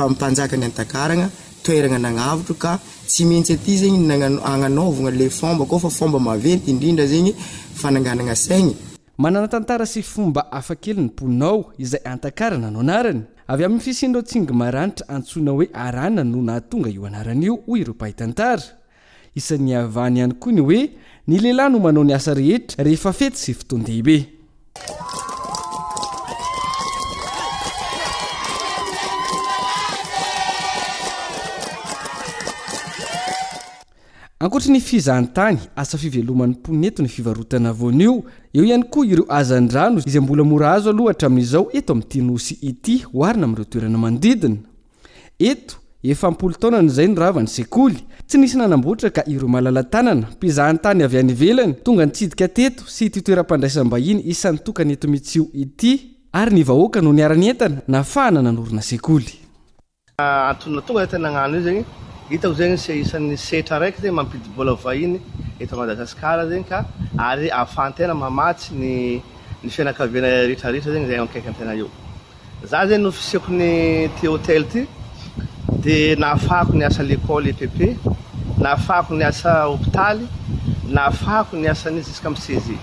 mpanjakany antakaragna toeragna nagnavotro ka tsy maintsy aty zegny agnanovagna le fomba koa fa fomba maventy indrindra zegny fananganagna saigny. Manana tantara sy fomba afakely ny mponinao izay antakarana no anarany. Avy amin'ny fisindreo tsingy maranitra antsoina hoe arana no nahatonga io anarana io hoy ireo mpaitantara. Isan'ny avany ihany koa ny hoe ny lehilahy no manao ny asa rehetra rehefa fety sy fotoan-dehibe. Ankoatra ny fizahantany, asa fiveloman'ny mponina eto ny fivarotana voanio, eo ihany koa ireo hazan-drano izay mbola mora azo aloha hatramin'izao eto amin'ity nosy ity oharina amin'ireo toerana manodidina. Eto, efa 10 taona n'izay no ravany sekoly, tsy nisy nanamboatra ka ireo malala-tanana, mpizahantany avy any ivelany, tonga nitsidika teto sy ity toeram-pandraisam-bahiny isan'ny tokana eto mitsio ity, ary ny vahoaka no niara-ny entana nahafahana nanorina sekoly. Antonona tonga tena nagnano io zegny. Hitako zegny se isan'ny setra raiky zegny mampidibola vahiny eto Madagasikara zegny ka ary ahafahantena mamatsy ny fianakaviana rehetrarehetra zegny zay akaiky antena io. Za zegny no fiseko ny ty hôtel ty de nahafahako ny asa l'école EPP, nahafahako ny asa hôpitaly, nahafahako ny asa ny jusqu'à CG.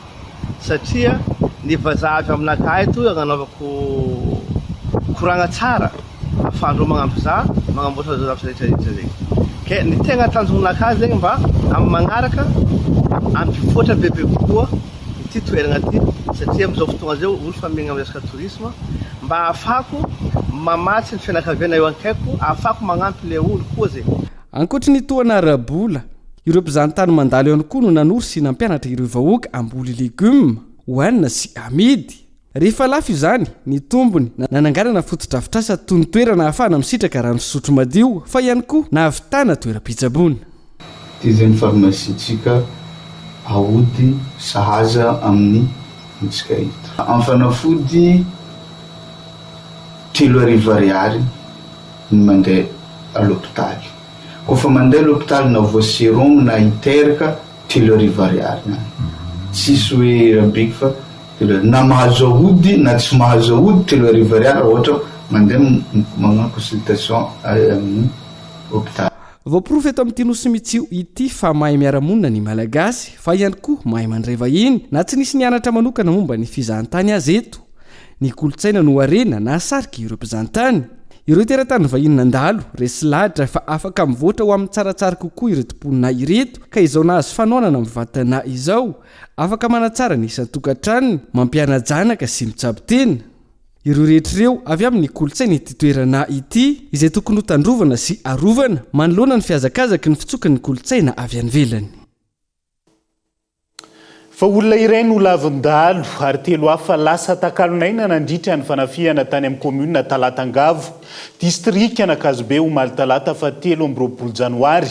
Satria ny vazaha avy aminakahy eto agnanovako koragna tsara ahafahandreo magnampy za magnamboatra zavatra rehetrarehetra zegny. Ke ny tegna tanjonanakahy zegny mba amin'ny magnaraka ampivoatra bebe kokoa ity toerana ty satria amin'izao fotoagna zao olo fa miaigna amin'ny resaka tourisme mba ahafahako mamatsy ny fianakaviana eo ankaiko ahafahako magnampy le olo koa zegny. Ankoatra ny toana arabola, ireo mpizahantany mandalo ihany koa no nanory sy nampianatra ireo vahoaka amboly legioma, hoanina sy amidy. Rehefa lafo izany, ny tombony nananganana foto-drafitrasa toy ny toerana ahafahana misitraka rano fisotro madio fa ihany koa nahavitana toeram-pitsaboana. Ty zegny farmasitsika aody sahaza amin'ny mitsika hita. Amin'ny fanafody 3 ariary ny mandeha à l'hôpital. Kofa mandeha à l'hôpital na voa sérum na iteraka 3 ariary. Tsisy hoe rabik fa na mahazo aody na tsy mahazo aody 3 ariary ohatra mandeha magnano consultation amin'ny hôpital. Voaporofo eto amin'ity nosy mitsio ity fa mahay miara-monina ny malagasy fa ihany koa mahay mandray vahiny na tsy nisy nianatra manokana momba ny fizahantany azy eto. Ny kolotsaina no arena na sarika ireo mpizahantany. Ireo teratany vahiny nandalo resy lahatra fa afaka mivoatra ho amin'ny tsaratsara kokoa ireto mponina ireto ka izao nahazo fanoanana amin'ny vatana izao afaka manatsara ny isan-tokantranony mampiana-janaka sy mitsabo tena. Ireo rehetr'ireo avy amin'ny kolotsaina ity toerana ity izay tokony ho tandrovana sy arovana manoloana ny fiazakazaky ny fitsokan'ny kolotsaina avy any ivelany. fa olona iray no lavindalo ary telo hafa lasa takalonaina nandritra ny fanafiana tany amin'ny commune Talatangavo district Anakazobe omaly talata fa 7 janoary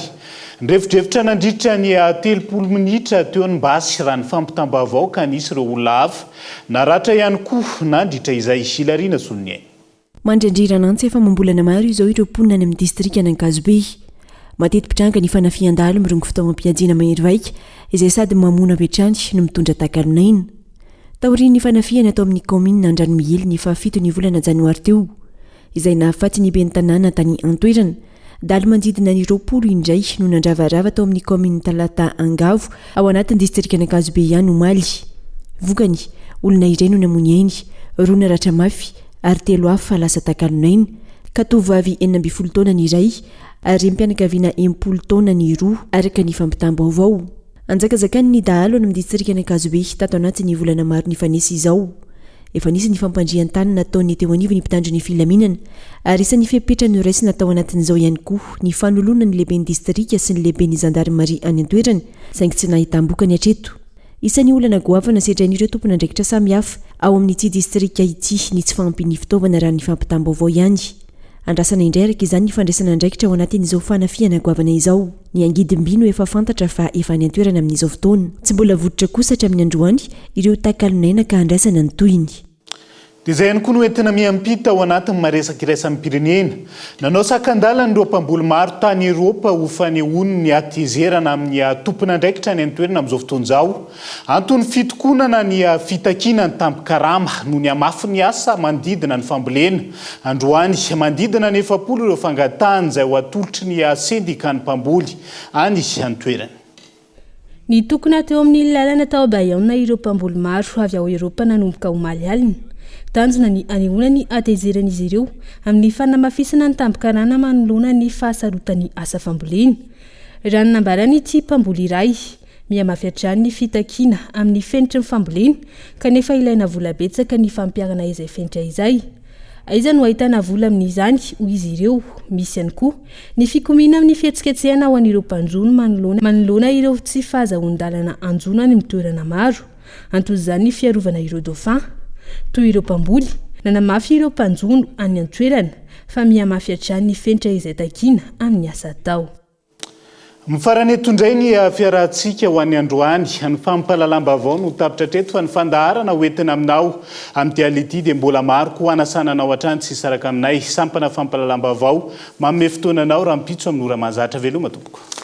ndrevitra nandritra ny 30 minitra teo ny basy raha ny fampitambavao ka nisy ireo olona hafa naratra ihany koa nandritra izay Silarina Soloniay mandrendrirana antsy efa mambolana maro izao ireo mponina any amin'ny district Anakazobe matetipitranga ny fanafian-dalo mirongo fitaovam-piadiana mahery vaika izay sady mamona avetrany no mitondra takalonaina taorian'ny fanafiana atao amin'ny commune Andranomihely ny 7 ny volana janoary teo izay nahafaty ny ben'ny tanàna tany Antoerana dalo manodidina ny 20 indray no nandravarava atao amin'ny commune Talatangavo ao anatin'ny district Anakazobe ihany omaly vokany olona iray no namony ainy roa naratra mafy ary telo hafa lasa takalonaina ka tovovavy 12 taona ny iray ary mpianakaviana 10 taona ny roa araka ny fampitam-baovao anjakazakany ny dahalo amin'ny district Anakazobe tato anatin'ny volana maro ny fanesy izao efa nisy ny fampandrian-tany nataony teo anivony mpitandro ny filaminana ary isan'ny fepetra ny raisy natao anatin'izao ihany koa ny fanoloana ny lehiben'ny distrika sy ny lehiben'ny gendarmerie any Antoerana saingy tsy nahitam-boka ny hatreto isan'ny olana goavana sedrain'ireo tompon'andraikitra samihafa ao amin'ity distrika ity ny tsy fampiny fitaovana raha ny fampitam-baovao ihany andrasana indray araka izany ny fandraisana andraikitra ao anatin'izao fanafiana goavana izao ny angidim-by no efa fantatra fa efa ny Antoerana amin'izao fotoana tsy mbola voditra kosa hatramin'ny androany ireo takalonaina ka andrasana ny toyiny dia izay ihany koa no entina miampita ao anatin'ny maresaka iraisan'ny pirenena nanao sakandalany ireo mpamboly maro tany Eropa ho fanehoany ny atezerana amin'ny tompon'andraikitra ny Antoerana amin'izao fotoan'izao antony fitokonana ny fitakiana ny tampikarama no ny amafy ny asa mandidina ny fambolena androany mandidina ny 70 ireo fangatahana izay ho atolotry ny sendikany mpamboly any Antoerana ny tokona teo amin'ny lalana tao Bayona ireo mpamboly maro avy ao Eropa nanomboka omaly alina tanjona ny anehoana ny atezeran'izy ireo amin'ny fanamafisana ny tampikarana manoloana ny fahasarotany asa fambolena raha nambarany ity mpamboly iray miamafy hatrany ny fitakiana amin'ny fenitra ny fambolena kanefa ilaina vola betsaka ny fampiarana izay fenitra izay aiza no ahitana vola amin'izany hoy izy ireo misy ihany koa ny fikomina amin'ny fihetsiketsehana ho an'ireo mpanjono manoloana ireo tsy fahazahoan-dalana anjono any mitoerana maro antozany ny fiarovana ireo dauphin toy ireo mpamboly nanamafy ireo mpanjono any Antoerana fa miamafy hatrany ny fenitra izay takiana amin'ny asa tao mifarany eto indray ny fiarahantsika ho an'ny androany ny fampalalam-baovao no tapitra treto fa ny fandaharana hoentina aminao amin'ny diality dia mbola maro koa anasananao hatrany tsy saraka aminay sampana fampalalam-baovao manome fotoananao raha mpitso amin'ny ora mahazatra veloma tompoko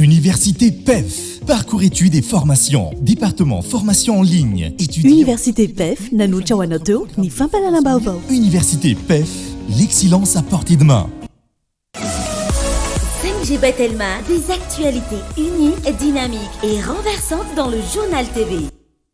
Université PEF, parcours études et formations, département formation en ligne, étudiants. Université PEF, nanucha wanoto, ni fampalala Vaovao. Université PEF, l'excellence à portée de main. 5G Batelma, des actualités uniques, dynamiques et renversantes dans le journal TV.